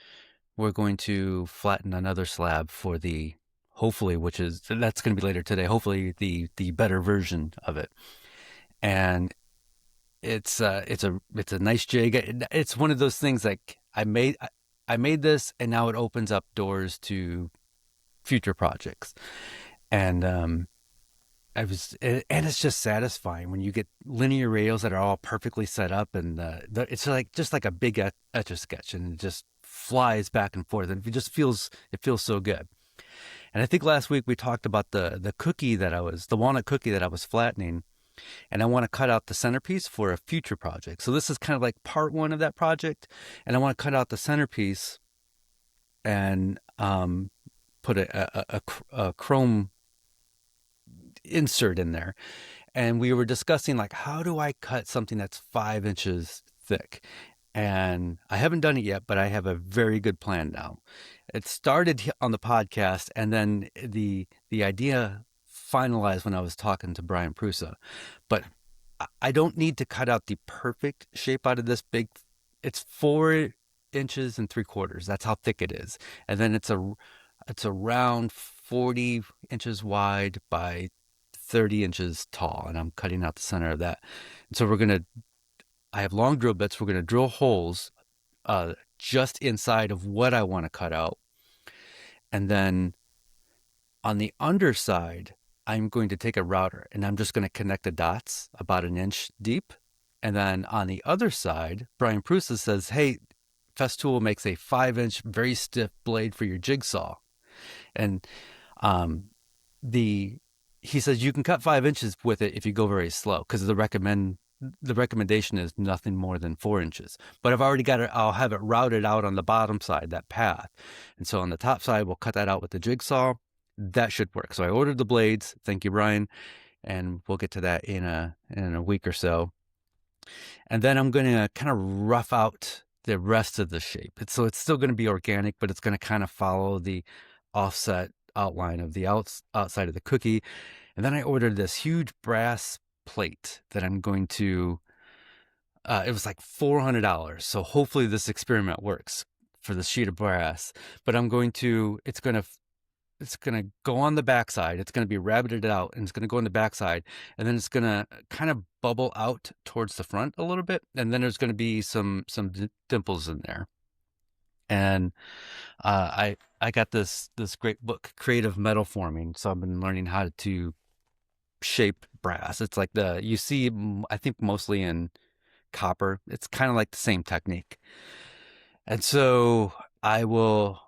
we're going to flatten another slab for hopefully, that's going to be later today, hopefully the better version of it. And it's a nice jig. It's one of those things like I made this, and now it opens up doors to future projects. And it's just satisfying when you get linear rails that are all perfectly set up, and it's just like a big Etch-a-Sketch, and it just flies back and forth, and it feels so good. And I think last week we talked about the walnut cookie that I was flattening, and I want to cut out the centerpiece for a future project. So this is kind of like part one of that project, and I want to cut out the centerpiece and put a chrome insert in there. And we were discussing like, how do I cut something that's 5 inches thick? And I haven't done it yet, but I have a very good plan now. It started on the podcast, and then the idea finalized when I was talking to Brian Prusa. But I don't need to cut out the perfect shape out of this big. It's 4 inches and 3/4. That's how thick it is. And then it's around 40 inches wide by 30 inches tall, and I'm cutting out the center of that. And so I have long drill bits. We're going to drill holes just inside of what I want to cut out. And then on the underside, I'm going to take a router, and I'm just going to connect the dots about 1 inch deep. And then on the other side, Brian Prusa says, hey, Festool makes a 5-inch, very stiff blade for your jigsaw. And he says you can cut 5 inches with it if you go very slow, because the recommended the recommendation is nothing more than 4 inches. But I've already got it. I'll have it routed out on the bottom side, that path. And so on the top side, we'll cut that out with the jigsaw. That should work. So I ordered the blades. Thank you, Brian. And we'll get to that in a week or so. And then I'm going to kind of rough out the rest of the shape. So it's still going to be organic, but it's going to kind of follow the offset outline of the outside of the cookie. And then I ordered this huge brass plate that I'm going to, it was like $400. So hopefully this experiment works for the sheet of brass, but it's going to go on the backside. It's going to be rabbited out, and it's going to go on the backside, and then it's going to kind of bubble out towards the front a little bit. And then there's going to be some dimples in there. And I got this great book, Creative Metal Forming. So I've been learning how to shape brass. It's like you see, I think mostly in copper. It's kind of like the same technique. And so I will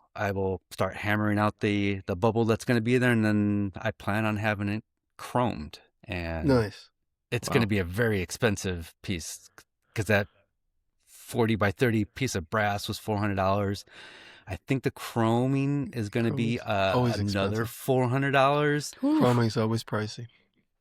start hammering out the bubble that's going to be there, and then I plan on having it chromed. And nice. It's going to be a very expensive piece, because that 40 by 30 piece of brass was $400. I think the chroming is going to be another $400. Chroming's always pricey.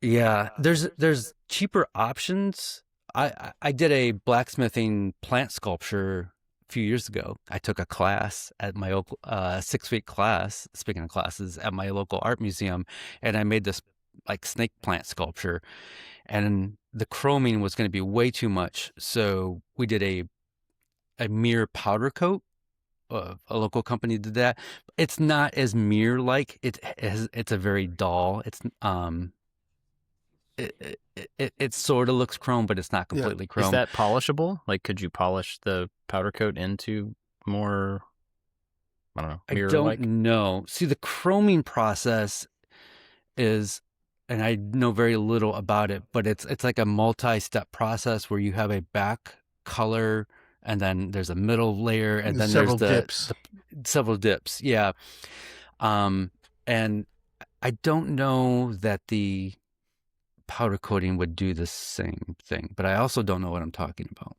Yeah, there's cheaper options. I did a blacksmithing plant sculpture a few years ago. I took a class at my 6-week class, speaking of classes, at my local art museum, and I made this like snake plant sculpture, and the chroming was going to be way too much. So we did a mirror powder coat. A local company did that. It's not as mirror like. It's a very dull. It's it sort of looks chrome, but it's not completely chrome. Is that polishable? Like, could you polish the powder coat into more, I don't know, mirror-like? I don't know. See, the chroming process is, and I know very little about it, but it's like a multi-step process where you have a back color, and then there's a middle layer, and then several there's several dips. Yeah. And I don't know that the powder coating would do the same thing, but I also don't know what I'm talking about.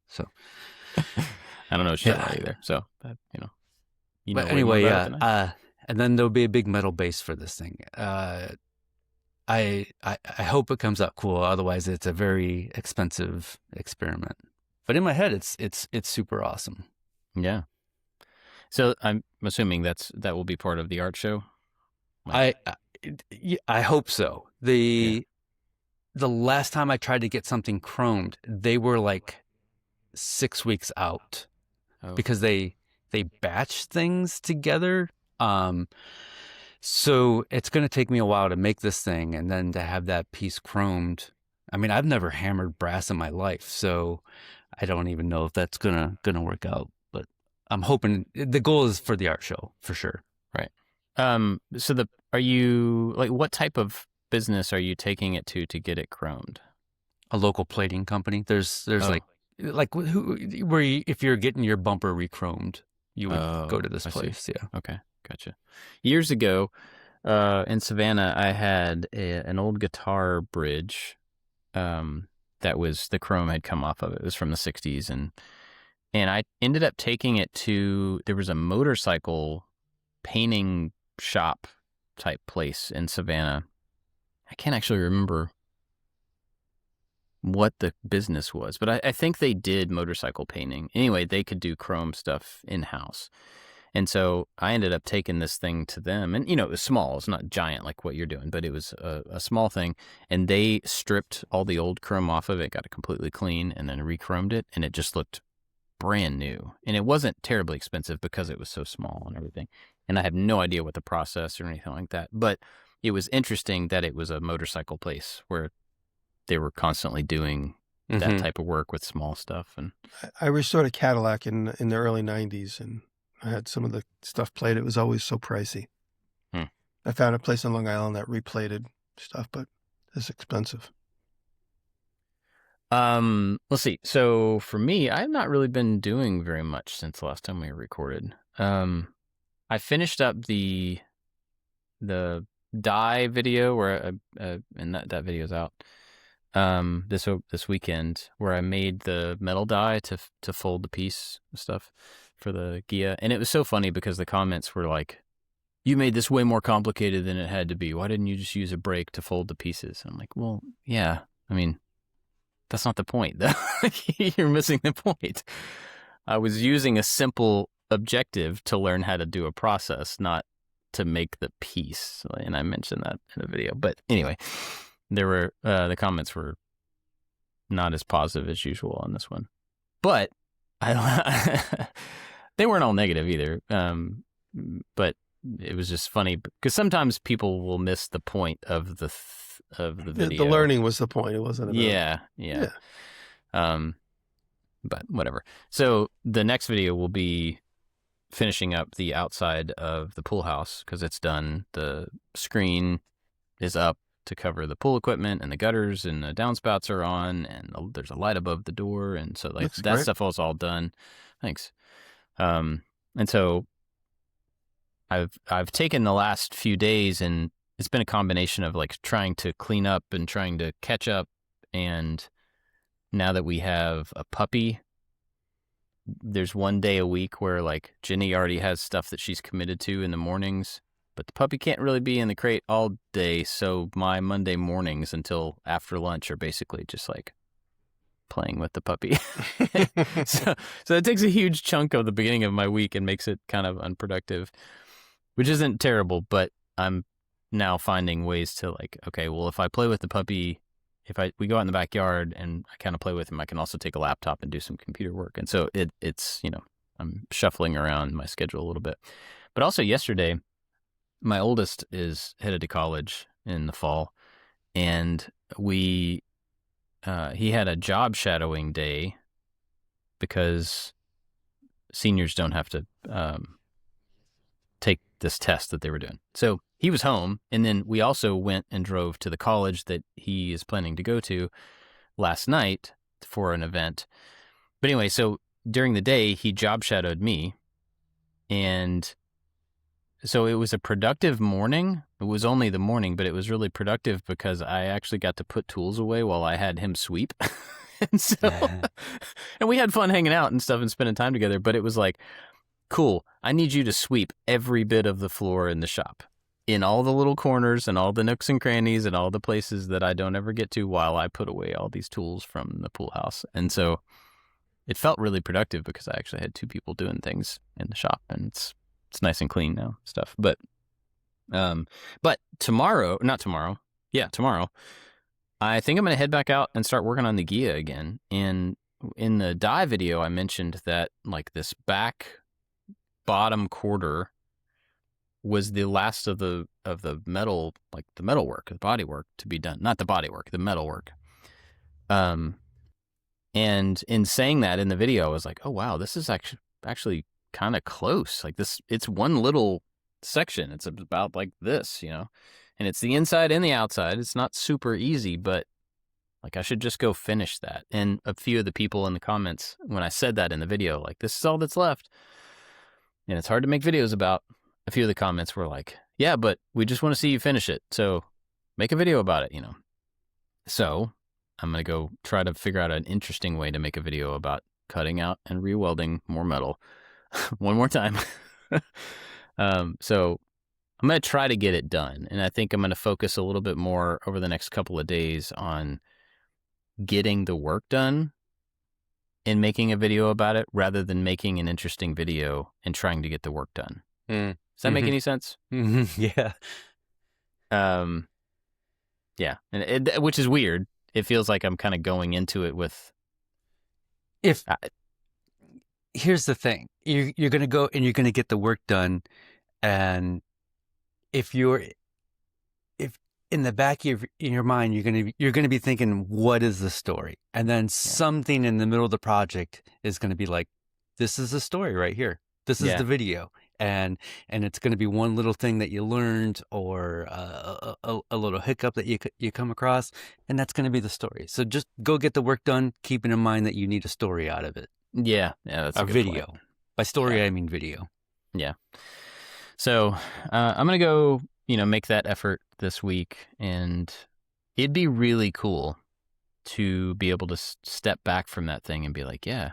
So I don't know shit about either. So, but anyway, and then there'll be a big metal base for this thing. I hope it comes out cool. Otherwise, it's a very expensive experiment. But in my head, it's super awesome. Yeah. So I'm assuming that will be part of the art show. I hope so. The last time I tried to get something chromed, they were like 6 weeks out because they batch things together. So it's going to take me a while to make this thing, and then to have that piece chromed. I mean, I've never hammered brass in my life, so I don't even know if that's gonna work out. But I'm hoping the goal is for the art show for sure. Right. So are you like, what type of business are you taking it to get it chromed? A local plating company. There's if you're getting your bumper re-chromed, you would go to this place. Yeah. Okay. Gotcha. Years ago, in Savannah, I had an old guitar bridge, that was, the chrome had come off of it. It was from the 60s. And I ended up taking it there was a motorcycle painting shop type place in Savannah. I can't actually remember what the business was, but I think they did motorcycle painting. Anyway, they could do chrome stuff in-house. And so I ended up taking this thing to them, and it was small. It's not giant like what you're doing, but it was a small thing. And they stripped all the old chrome off of it, got it completely clean, and then re-chromed it, and it just looked brand new. And it wasn't terribly expensive because it was so small and everything. And I have no idea what the process or anything like that, but it was interesting that it was a motorcycle place where they were constantly doing that type of work with small stuff. And I restored a Cadillac in the early 90s, and I had some of the stuff plated. It was always so pricey. I found a place in Long Island that replated stuff, but it's expensive. Let's see. So for me, I've not really been doing very much since the last time we recorded. I finished up the dye video and that video's out. this weekend where I made the metal die to fold the piece and stuff for the Gia. And it was so funny because the comments were like, you made this way more complicated than it had to be. Why didn't you just use a brake to fold the pieces? I'm like, well, yeah. I mean, that's not the point, though. You're missing the point. I was using a simple objective to learn how to do a process, not to make the piece. And I mentioned that in the video. But anyway, there were the comments were not as positive as usual on this one. But they weren't all negative either. But it was just funny because sometimes people will miss the point of the video. The learning was the point. It wasn't about... Yeah. But whatever. So the next video will be finishing up the outside of the pool house because it's done. The screen is up to cover the pool equipment and the gutters and the downspouts are on and there's a light above the door. And so like that stuff was all done. Thanks. And so I've taken the last few days and it's been a combination of like trying to clean up and trying to catch up. And now that we have a puppy, there's one day a week where like Jenny already has stuff that she's committed to in the mornings, but the puppy can't really be in the crate all day. So my Monday mornings until after lunch are basically just like playing with the puppy. So it takes a huge chunk of the beginning of my week and makes it kind of unproductive, which isn't terrible, but I'm now finding ways to like, okay, well, if I play with the puppy, we go out in the backyard and I kind of play with him, I can also take a laptop and do some computer work. And so it's, I'm shuffling around my schedule a little bit. But also yesterday, my oldest is headed to college in the fall and he had a job shadowing day because seniors don't have to take this test that they were doing. So he was home, and then we also went and drove to the college that he is planning to go to last night for an event. But anyway, so during the day, he job shadowed me, and so it was a productive morning. It was only the morning, but it was really productive because I actually got to put tools away while I had him sweep. And we had fun hanging out and stuff and spending time together, but it was like, cool, I need you to sweep every bit of the floor in the shop, in all the little corners and all the nooks and crannies and all the places that I don't ever get to while I put away all these tools from the pool house. And so it felt really productive because I actually had two people doing things in the shop, and it's nice and clean now, stuff. But tomorrow, I think I'm going to head back out and start working on the Gia again. And in the die video, I mentioned that like this back bottom quarter was the last of the metal, like the metal work, the body work to be done. Not the body work, the metal work. And in saying that in the video, I was like, oh wow, this is actually kind of close. Like this, it's one little section. It's about like this, and it's the inside and the outside. It's not super easy, but like I should just go finish that. And a few of the people in the comments, when I said that in the video, like this is all that's left. And it's hard to make videos about. A few of the comments were like, yeah, but we just want to see you finish it. So make a video about it, So I'm going to go try to figure out an interesting way to make a video about cutting out and re-welding more metal one more time. So I'm going to try to get it done. And I think I'm going to focus a little bit more over the next couple of days on getting the work done and making a video about it rather than making an interesting video and trying to get the work done. Does that make any sense? Yeah. Yeah. And which is weird. It feels like I'm kind of going into it with. Here's the thing. You're going to go and you're going to get the work done. And if in the back of your mind, you're going to be thinking, what is the story? And then something in the middle of the project is going to be like, this is the story right here. This is the video. And it's going to be one little thing that you learned or a little hiccup that you come across, and that's going to be the story. So just go get the work done, keeping in mind that you need a story out of it. Yeah, that's a good video. point. By story, I mean video. Yeah. So I'm going to go, make that effort this week, and it'd be really cool to be able to step back from that thing and be like, yeah,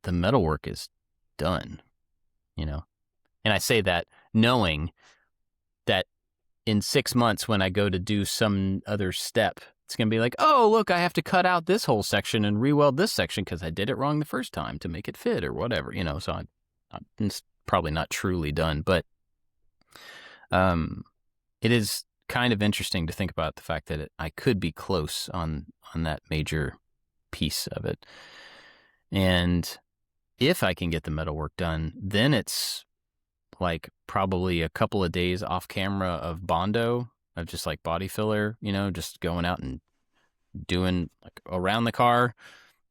the metalwork is done, you know? And I say that knowing that in 6 months when I go to do some other step, it's going to be like, oh, look, I have to cut out this whole section and re-weld this section because I did it wrong the first time to make it fit or whatever, you know? So it's probably not truly done, but it is kind of interesting to think about the fact that I could be close on that major piece of it. And if I can get the metalwork done, then it's like probably a couple of days off camera of Bondo, of just like body filler, you know, just going out and doing like around the car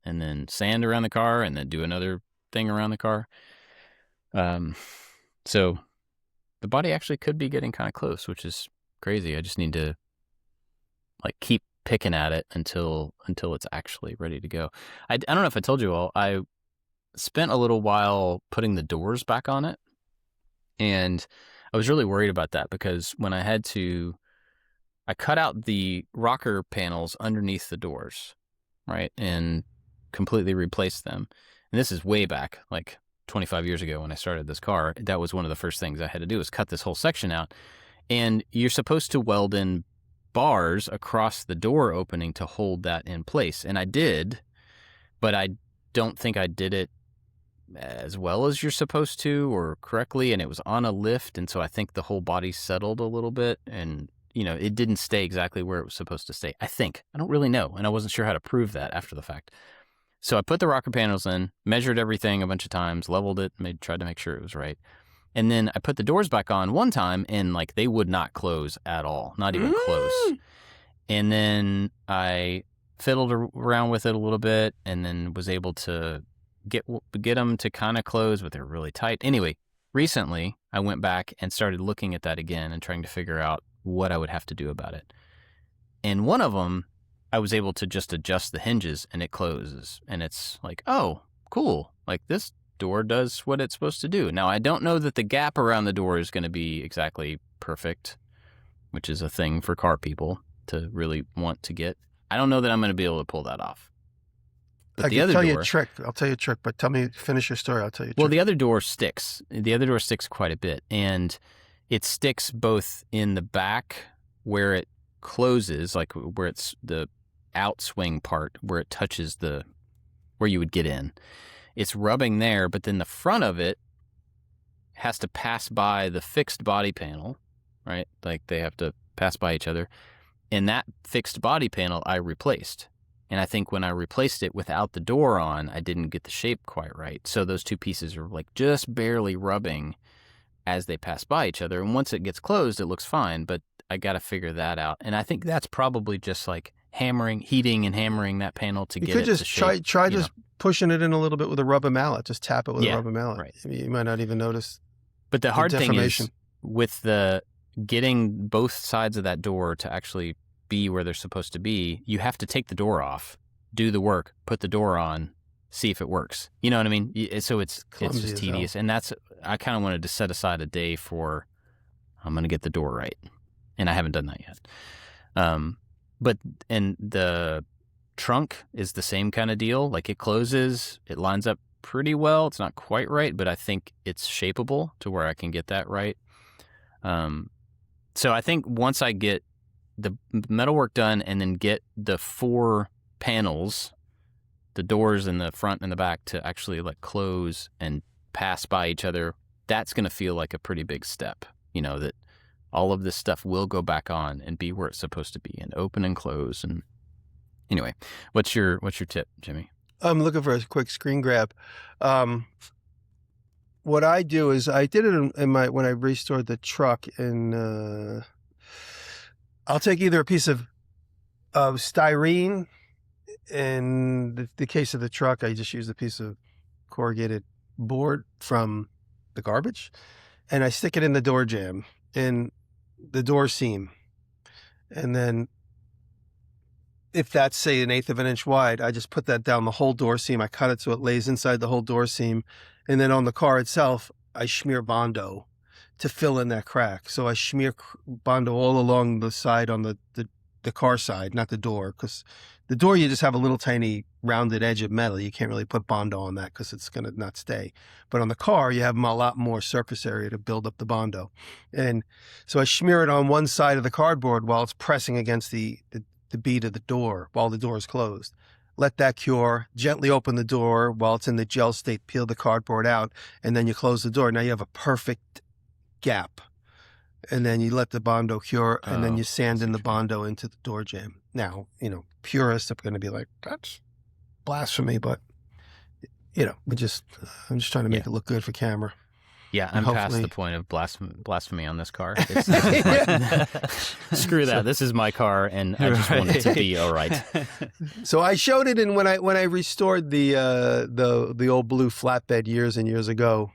and then sand around the car and then do another thing around the car. So the body actually could be getting kind of close, which is crazy. I just need to like keep picking at it until it's actually ready to go. I don't know if I told you all, I spent a little while putting the doors back on it. And I was really worried about that because when I cut out the rocker panels underneath the doors, right? And completely replaced them. And this is way back, like 25 years ago when I started this car. That was one of the first things I had to do was cut this whole section out. And you're supposed to weld in bars across the door opening to hold that in place. And I did, but I don't think I did it as well as you're supposed to or correctly, and it was on a lift, and so I think the whole body settled a little bit, and you know, it didn't stay exactly where it was supposed to stay. I think. I don't really know, and I wasn't sure how to prove that after the fact. So I put the rocker panels in, measured everything a bunch of times, leveled it, tried to make sure it was right. And then I put the doors back on one time, and like they would not close at all, not even close. And then I fiddled around with it a little bit, and then was able to get them to kind of close, but they're really tight. Anyway, recently I went back and started looking at that again and trying to figure out what I would have to do about it. And one of them, I was able to just adjust the hinges and it closes. And it's like, oh, cool. Like this door does what it's supposed to do. Now, I don't know that the gap around the door is going to be exactly perfect, which is a thing for car people to really want to get. I don't know that I'm going to be able to pull that off. But I can tell you a trick. I'll tell you a trick, but finish your story. I'll tell you a trick. Well, the other door sticks. The other door sticks quite a bit. And it sticks both in the back where it closes, like where it's the outswing part, where it touches where you would get in. It's rubbing there, but then the front of it has to pass by the fixed body panel, right? Like they have to pass by each other. And that fixed body panel I replaced. And I think when I replaced it without the door on, I didn't get the shape quite right. So those two pieces are like just barely rubbing as they pass by each other. And once it gets closed, it looks fine, but I got to figure that out. And I think that's probably just like heating and hammering that panel to get it to shape. You could just try just pushing it in a little bit with a rubber mallet. Just tap it with a rubber mallet. Right. I mean, you might not even notice. But the hard thing is with getting both sides of that door to actually be where they're supposed to be, you have to take the door off, do the work, put the door on, see if it works. You know what I mean? So it's just tedious. And I kind of wanted to set aside a day for, I'm going to get the door right. And I haven't done that yet. And the trunk is the same kind of deal. Like it closes, it lines up pretty well. It's not quite right, but I think it's shapeable to where I can get that right. So I think once I get the metalwork done and then get the 4 panels, the doors in the front and the back, to actually like close and pass by each other, that's going to feel like a pretty big step, you know, that all of this stuff will go back on and be where it's supposed to be and open and close. And anyway, what's your tip, Jimmy? I'm looking for a quick screen grab. What I do is I did it when I restored the truck, and I'll take either a piece of styrene. In the case of the truck, I just use a piece of corrugated board from the garbage, and I stick it in the door jamb, in the door seam. And then if that's, say, 1/8 of an inch wide, I just put that down the whole door seam. I cut it so it lays inside the whole door seam. And then on the car itself, I smear Bondo to fill in that crack. So I smear Bondo all along the side on the the car side, not the door, because the door you just have a little tiny rounded edge of metal. You can't really put Bondo on that because it's going to not stay. But on the car, you have a lot more surface area to build up the Bondo. And so I smear it on one side of the cardboard while it's pressing against the bead of the door while the door is closed. Let that cure, gently open the door while it's in the gel state, peel the cardboard out, and then you close the door. Now you have a perfect gap. And then you let the Bondo cure, and then you sand in the Bondo into the door jamb. Now, purists are going to be like, that's blasphemy, but, I'm just trying to make it look good for camera. Yeah, I'm past the point of blasphemy on this car. Screw that. This is my car, and I just want it to be all right. So I showed it when I restored the old blue flatbed years and years ago.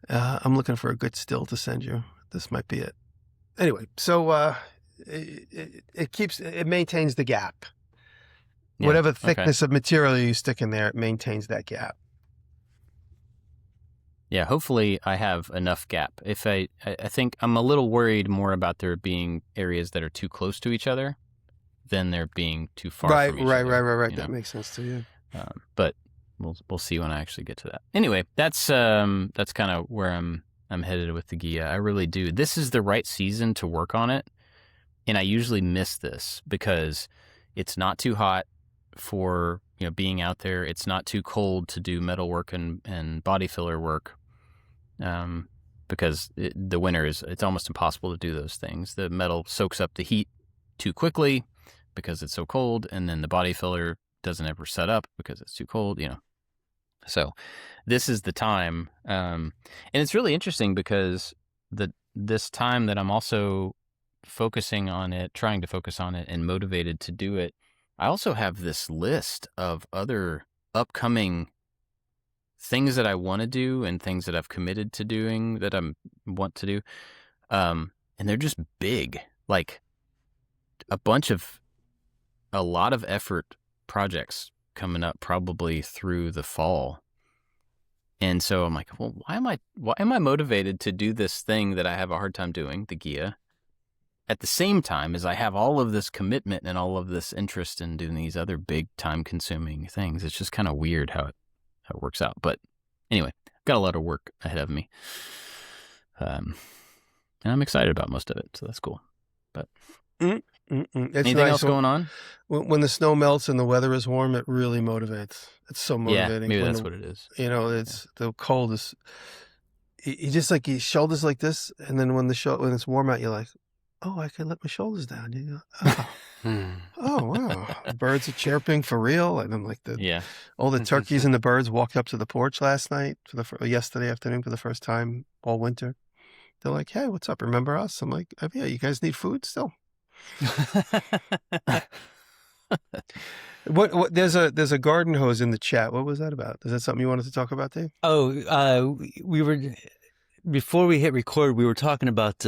I'm looking for a good still to send you. This might be it. Anyway, so it maintains the gap. Yeah, whatever thickness of material you stick in there, it maintains that gap. Yeah, hopefully I have enough gap. If I think I'm a little worried more about there being areas that are too close to each other than there being too far from each other. Right. That makes sense to you. But we'll see when I actually get to that. Anyway, that's kind of where I'm headed with the Ghia. I really do. This is the right season to work on it, and I usually miss this because it's not too hot for being out there. It's not too cold to do metal work and body filler work, because the winter it's almost impossible to do those things. The metal soaks up the heat too quickly because it's so cold, and then the body filler doesn't ever set up because it's too cold, So this is the time, and it's really interesting because this time that I'm also focusing on it, trying to focus on it, and motivated to do it, I also have this list of other upcoming things that I want to do and things that I've committed to doing that I want to do, and they're just big, like a lot of effort projects coming up probably through the fall. And so I'm like, well, why am I motivated to do this thing that I have a hard time doing, the Ghia, at the same time as I have all of this commitment and all of this interest in doing these other big time consuming things? It's just kind of weird how it works out. But anyway, got a lot of work ahead of me. And I'm excited about most of it, so that's cool. But anything else going on? When the snow melts and the weather is warm, it really motivates. It's so motivating. Yeah, maybe that's what it is. It's the cold is. You just like your shoulders like this, and then when it's warm out, you're like, oh, I can let my shoulders down. You go, oh wow, the birds are chirping for real, and I'm like all the turkeys and the birds walked up to the porch last night yesterday afternoon for the first time all winter. They're like, hey, what's up? Remember us? I'm like, oh, yeah, you guys need food still. What there's a garden hose in the chat. What was that about? Is that something you wanted to talk about, Dave? Oh, we were before we hit record. We were talking about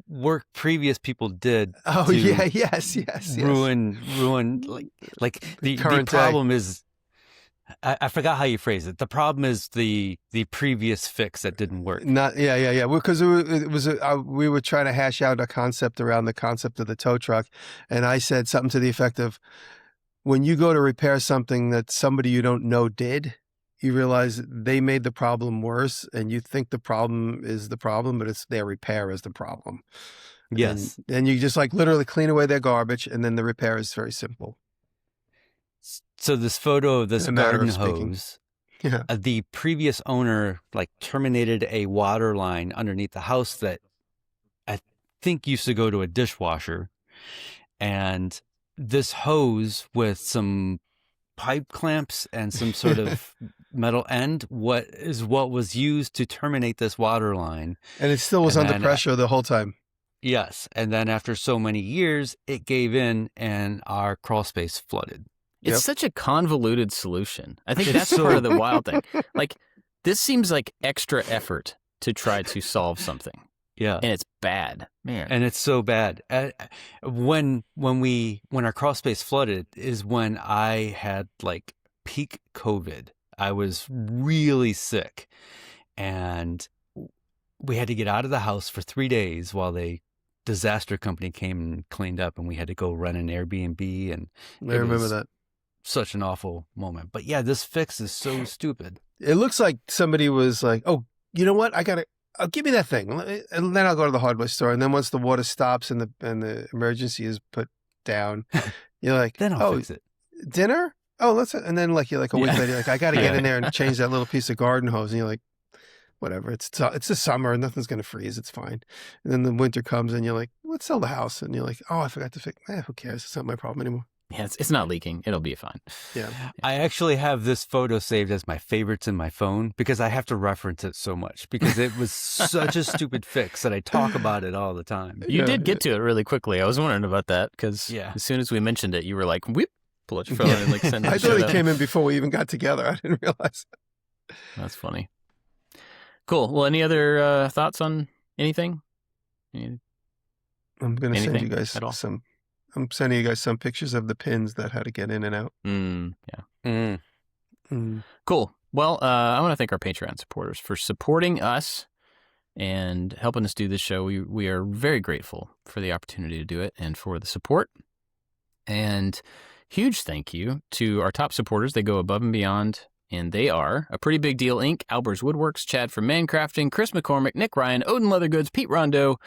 work previous people did. Oh yeah, yes. Ruin like the problem is. I forgot how you phrase it. The problem is the previous fix that didn't work. Yeah. Because we were trying to hash out a concept around the concept of the tow truck, and I said something to the effect of, when you go to repair something that somebody you don't know did, you realize they made the problem worse, and you think the problem is the problem, but it's their repair is the problem. Yes. And you just like literally clean away their garbage, and then the repair is very simple. So this photo of this garden hose, the previous owner terminated a water line underneath the house that I think used to go to a dishwasher, and this hose with some pipe clamps and some sort of metal end, what was used to terminate this water line. And it still was under pressure the whole time. Yes. And then after so many years, it gave in and our crawl space flooded. It's such a convoluted solution. I think that's part of the wild thing. Like, this seems like extra effort to try to solve something. Yeah. And it's bad. Man. And it's so bad. When our crawl space flooded is when I had peak COVID. I was really sick. And we had to get out of the house for 3 days while the disaster company came and cleaned up, and we had to go run an Airbnb. And I remember that. Such an awful moment. But yeah, this fix is so stupid. It looks like somebody was like, oh, you know what? I'll give me that thing. And then I'll go to the hardware store. And then once the water stops and the emergency is put down, you're like, then I'll fix it. Dinner? Oh, and then like, you're like a week later, like, I got to get in there and change that little piece of garden hose. And you're like, whatever. It's the summer. Nothing's going to freeze. It's fine. And then the winter comes and you're like, let's sell the house. And you're like, oh, I forgot to fix. Who cares? It's not my problem anymore. Yeah, it's not leaking. It'll be fine. Yeah. I actually have this photo saved as my favorites in my phone because I have to reference it so much because it was such a stupid fix that I talk about it all the time. You did get to it really quickly. I was wondering about that because as soon as we mentioned it, you were like, whip, pull out your phone and like send it. I thought it came in before we even got together. I didn't realize. That's funny. Cool. Well, any other thoughts on anything? I'm going to send you guys some. I'm sending you guys some pictures of the pins that had to get in and out. Cool. Well, I want to thank our Patreon supporters for supporting us and helping us do this show. We are very grateful for the opportunity to do it and for the support. And huge thank you to our top supporters. They go above and beyond, and they are A Pretty Big Deal Inc., Albers Woodworks, Chad from Mancrafting, Chris McCormick, Nick Ryan, Odin Leather Goods, Pete Rondo,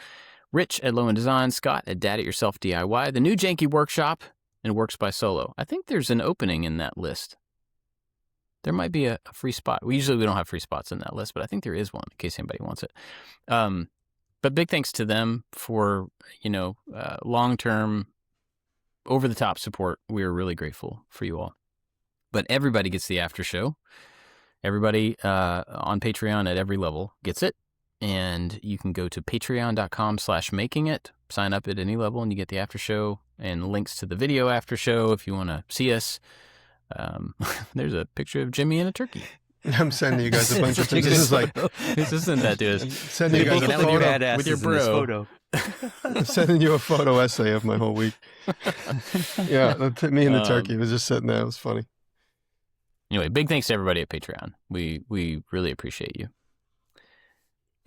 Rich at Low End Design, Scott at Dad It Yourself DIY, The New Janky Workshop, and Works by Solo. I think there's an opening in that list. There might be a free spot. We don't have free spots in that list, but I think there is one in case anybody wants it. But big thanks to them for, long-term, over-the-top support. We are really grateful for you all. But everybody gets the after show. Everybody on Patreon at every level gets it. And you can go to patreon.com/makingit, sign up at any level, and you get the after show and links to the video after show if you want to see us. There's a picture of Jimmy and a turkey. I'm sending you guys a bunch of things. This is like, this isn't that, dude. Sending you guys a photo with your bro. I'm sending you a photo essay of my whole week. Yeah, me and the turkey was just sitting there. It was funny. Anyway, big thanks to everybody at Patreon. We really appreciate you.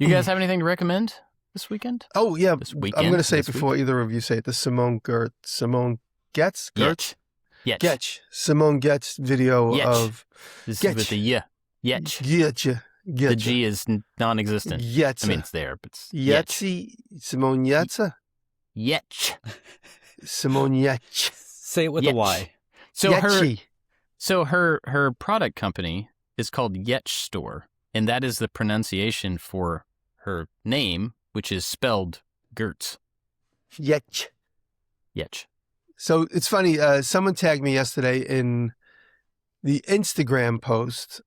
You guys have anything to recommend this weekend? Oh, yeah. This weekend? I'm going to say it before either of you say it. The Simone Getz? Yetch. Simone Getz video of... This is with the yeah. Yetch. Getcha. The G is non-existent. Yetz. I mean, it's there, but it's Yetzy. Simone Yetza? Yetch. Simone Yetch. Say it with a Y. So her product company is called Yetch Store, and that is the pronunciation for her name, which is spelled Gertz. Yetch. So it's funny. Someone tagged me yesterday in the Instagram post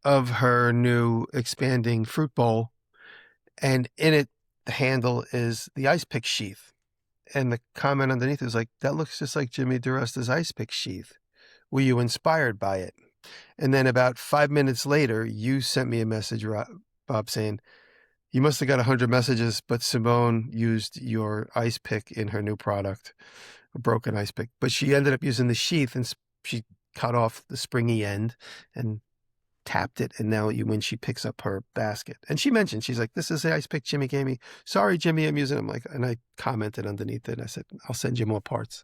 of her new expanding fruit bowl, and in it, the handle is the ice pick sheath. And the comment underneath was like, that looks just like Jimmy Diresta's ice pick sheath. Were you inspired by it? And then about 5 minutes later, you sent me a message, Bob, saying, you must have got 100 messages, but Simone used your ice pick in her new product, a broken ice pick. But she ended up using the sheath, and she cut off the springy end and tapped it. And now when she picks up her basket, and she mentioned, she's like, this is the ice pick Jimmy gave me. Sorry, Jimmy, I'm using it. I'm like, and I commented underneath it. I said, I'll send you more parts.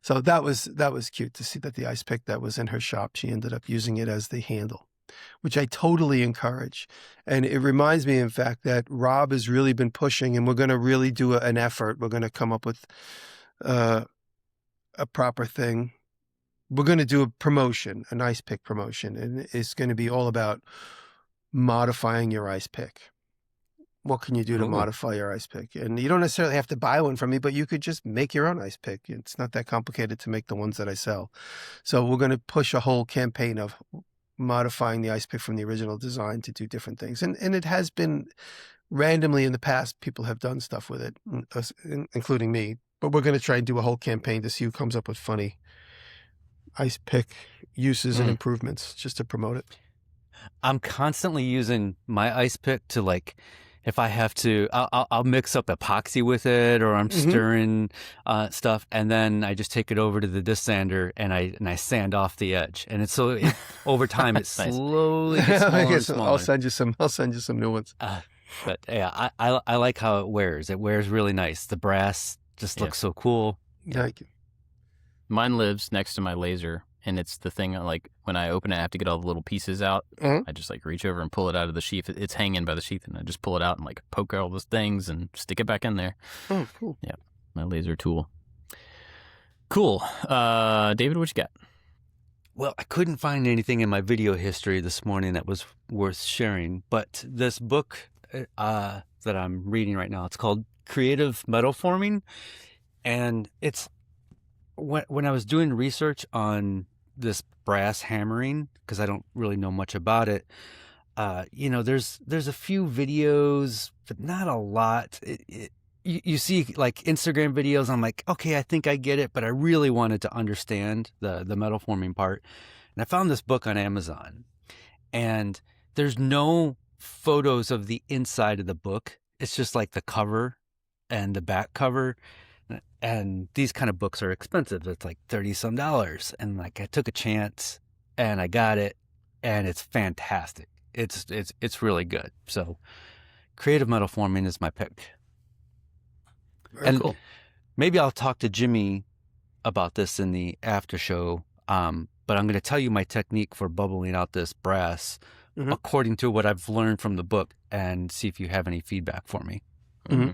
So that was cute to see that the ice pick that was in her shop, she ended up using it as the handle, which I totally encourage. And it reminds me, in fact, that Rob has really been pushing, and we're going to really do an effort. We're going to come up with a proper thing. We're going to do a promotion, an ice pick promotion, and it's going to be all about modifying your ice pick. What can you do to modify your ice pick? And you don't necessarily have to buy one from me, but you could just make your own ice pick. It's not that complicated to make the ones that I sell. So we're going to push a whole campaign of modifying the ice pick from the original design to do different things. And it has been randomly in the past, people have done stuff with it, including me. But we're going to try and do a whole campaign to see who comes up with funny ice pick uses and improvements just to promote it. I'm constantly using my ice pick to, like, if I have to, I'll mix up epoxy with it, or I'm stirring stuff, and then I just take it over to the disc sander and I sand off the edge, and it's over time it slowly gets smaller and smaller. I'll send you some new ones. But yeah, I like how it wears. It wears really nice. The brass just looks so cool. Thank you. Mine lives next to my laser, and it's the thing, like, when I open it, I have to get all the little pieces out. Mm-hmm. I just, like, reach over and pull it out of the sheath. It's hanging by the sheath, and I just pull it out and, like, poke all those things and stick it back in there. Oh, cool. Yeah, my laser tool. Cool. David, what you got? Well, I couldn't find anything in my video history this morning that was worth sharing, but this book that I'm reading right now, it's called Creative Metal Forming, and it's when I was doing research on this brass hammering, because I don't really know much about it, there's a few videos, but not a lot. You see like Instagram videos, I'm like, okay, I think I get it, but I really wanted to understand the metal forming part. And I found this book on Amazon, and there's no photos of the inside of the book. It's just like the cover and the back cover. And these kind of books are expensive. It's like $30-some. And like I took a chance and I got it, and it's fantastic. It's really good. So Creative Metal Forming is my pick. Very cool. Maybe I'll talk to Jimmy about this in the after show. But I'm going to tell you my technique for bubbling out this brass according to what I've learned from the book, and see if you have any feedback for me. Mm-hmm.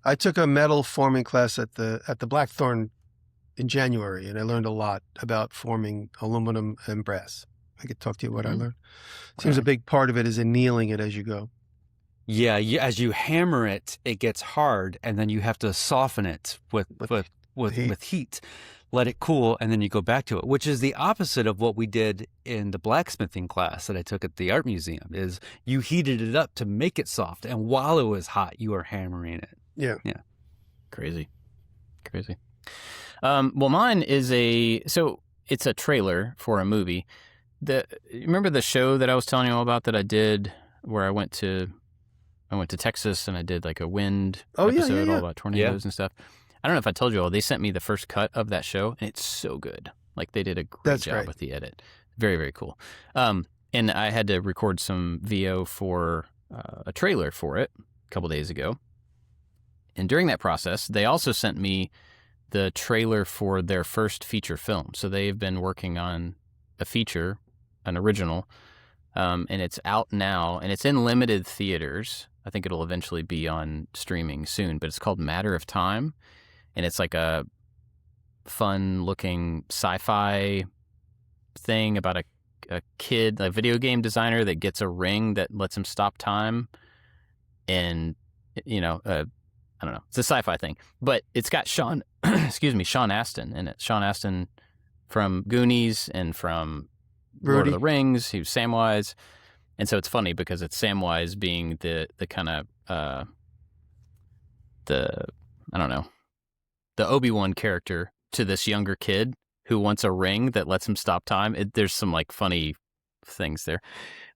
I took a metal forming class at the Blackthorn in January, and I learned a lot about forming aluminum and brass. I could talk to you what I learned. Seems a big part of it is annealing it as you go. Yeah, as you hammer it, it gets hard, and then you have to soften it with heat. Let it cool, and then you go back to it, which is the opposite of what we did in the blacksmithing class that I took at the art museum. Is you heated it up to make it soft, and while it was hot, you were hammering it. Yeah. Crazy. Well, mine is it's a trailer for a movie. Remember the show that I was telling you all about that I did, where I went to Texas and I did like a wind episode all about tornadoes and stuff. I don't know if I told you all, they sent me the first cut of that show, and it's so good. Like, they did a great job with the edit. Very, very cool. And I had to record some VO for a trailer for it a couple days ago. And during that process, they also sent me the trailer for their first feature film. So they've been working on a feature, an original, and it's out now, and it's in limited theaters. I think it'll eventually be on streaming soon, but it's called Matter of Time. And it's like a fun-looking sci-fi thing about a kid, a video game designer that gets a ring that lets him stop time. And, I don't know. It's a sci-fi thing. But it's got Sean Astin in it. Sean Astin from Goonies and from Lord of the Rings. He was Samwise. And so it's funny because it's Samwise being the kind of, the Obi-Wan character to this younger kid who wants a ring that lets him stop time. There's some like funny things there,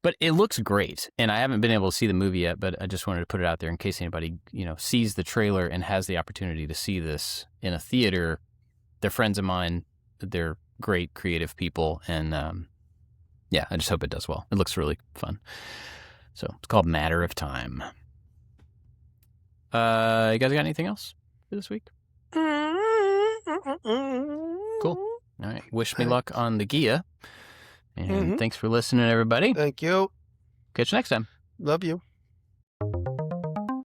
but it looks great. And I haven't been able to see the movie yet, but I just wanted to put it out there in case anybody, sees the trailer and has the opportunity to see this in a theater. They're friends of mine. They're great creative people. And, I just hope it does well. It looks really fun. So it's called Matter of Time. You guys got anything else for this week? Cool. All right. Wish me luck on the Gia. And thanks for listening, everybody. Thank you. Catch you next time. Love you.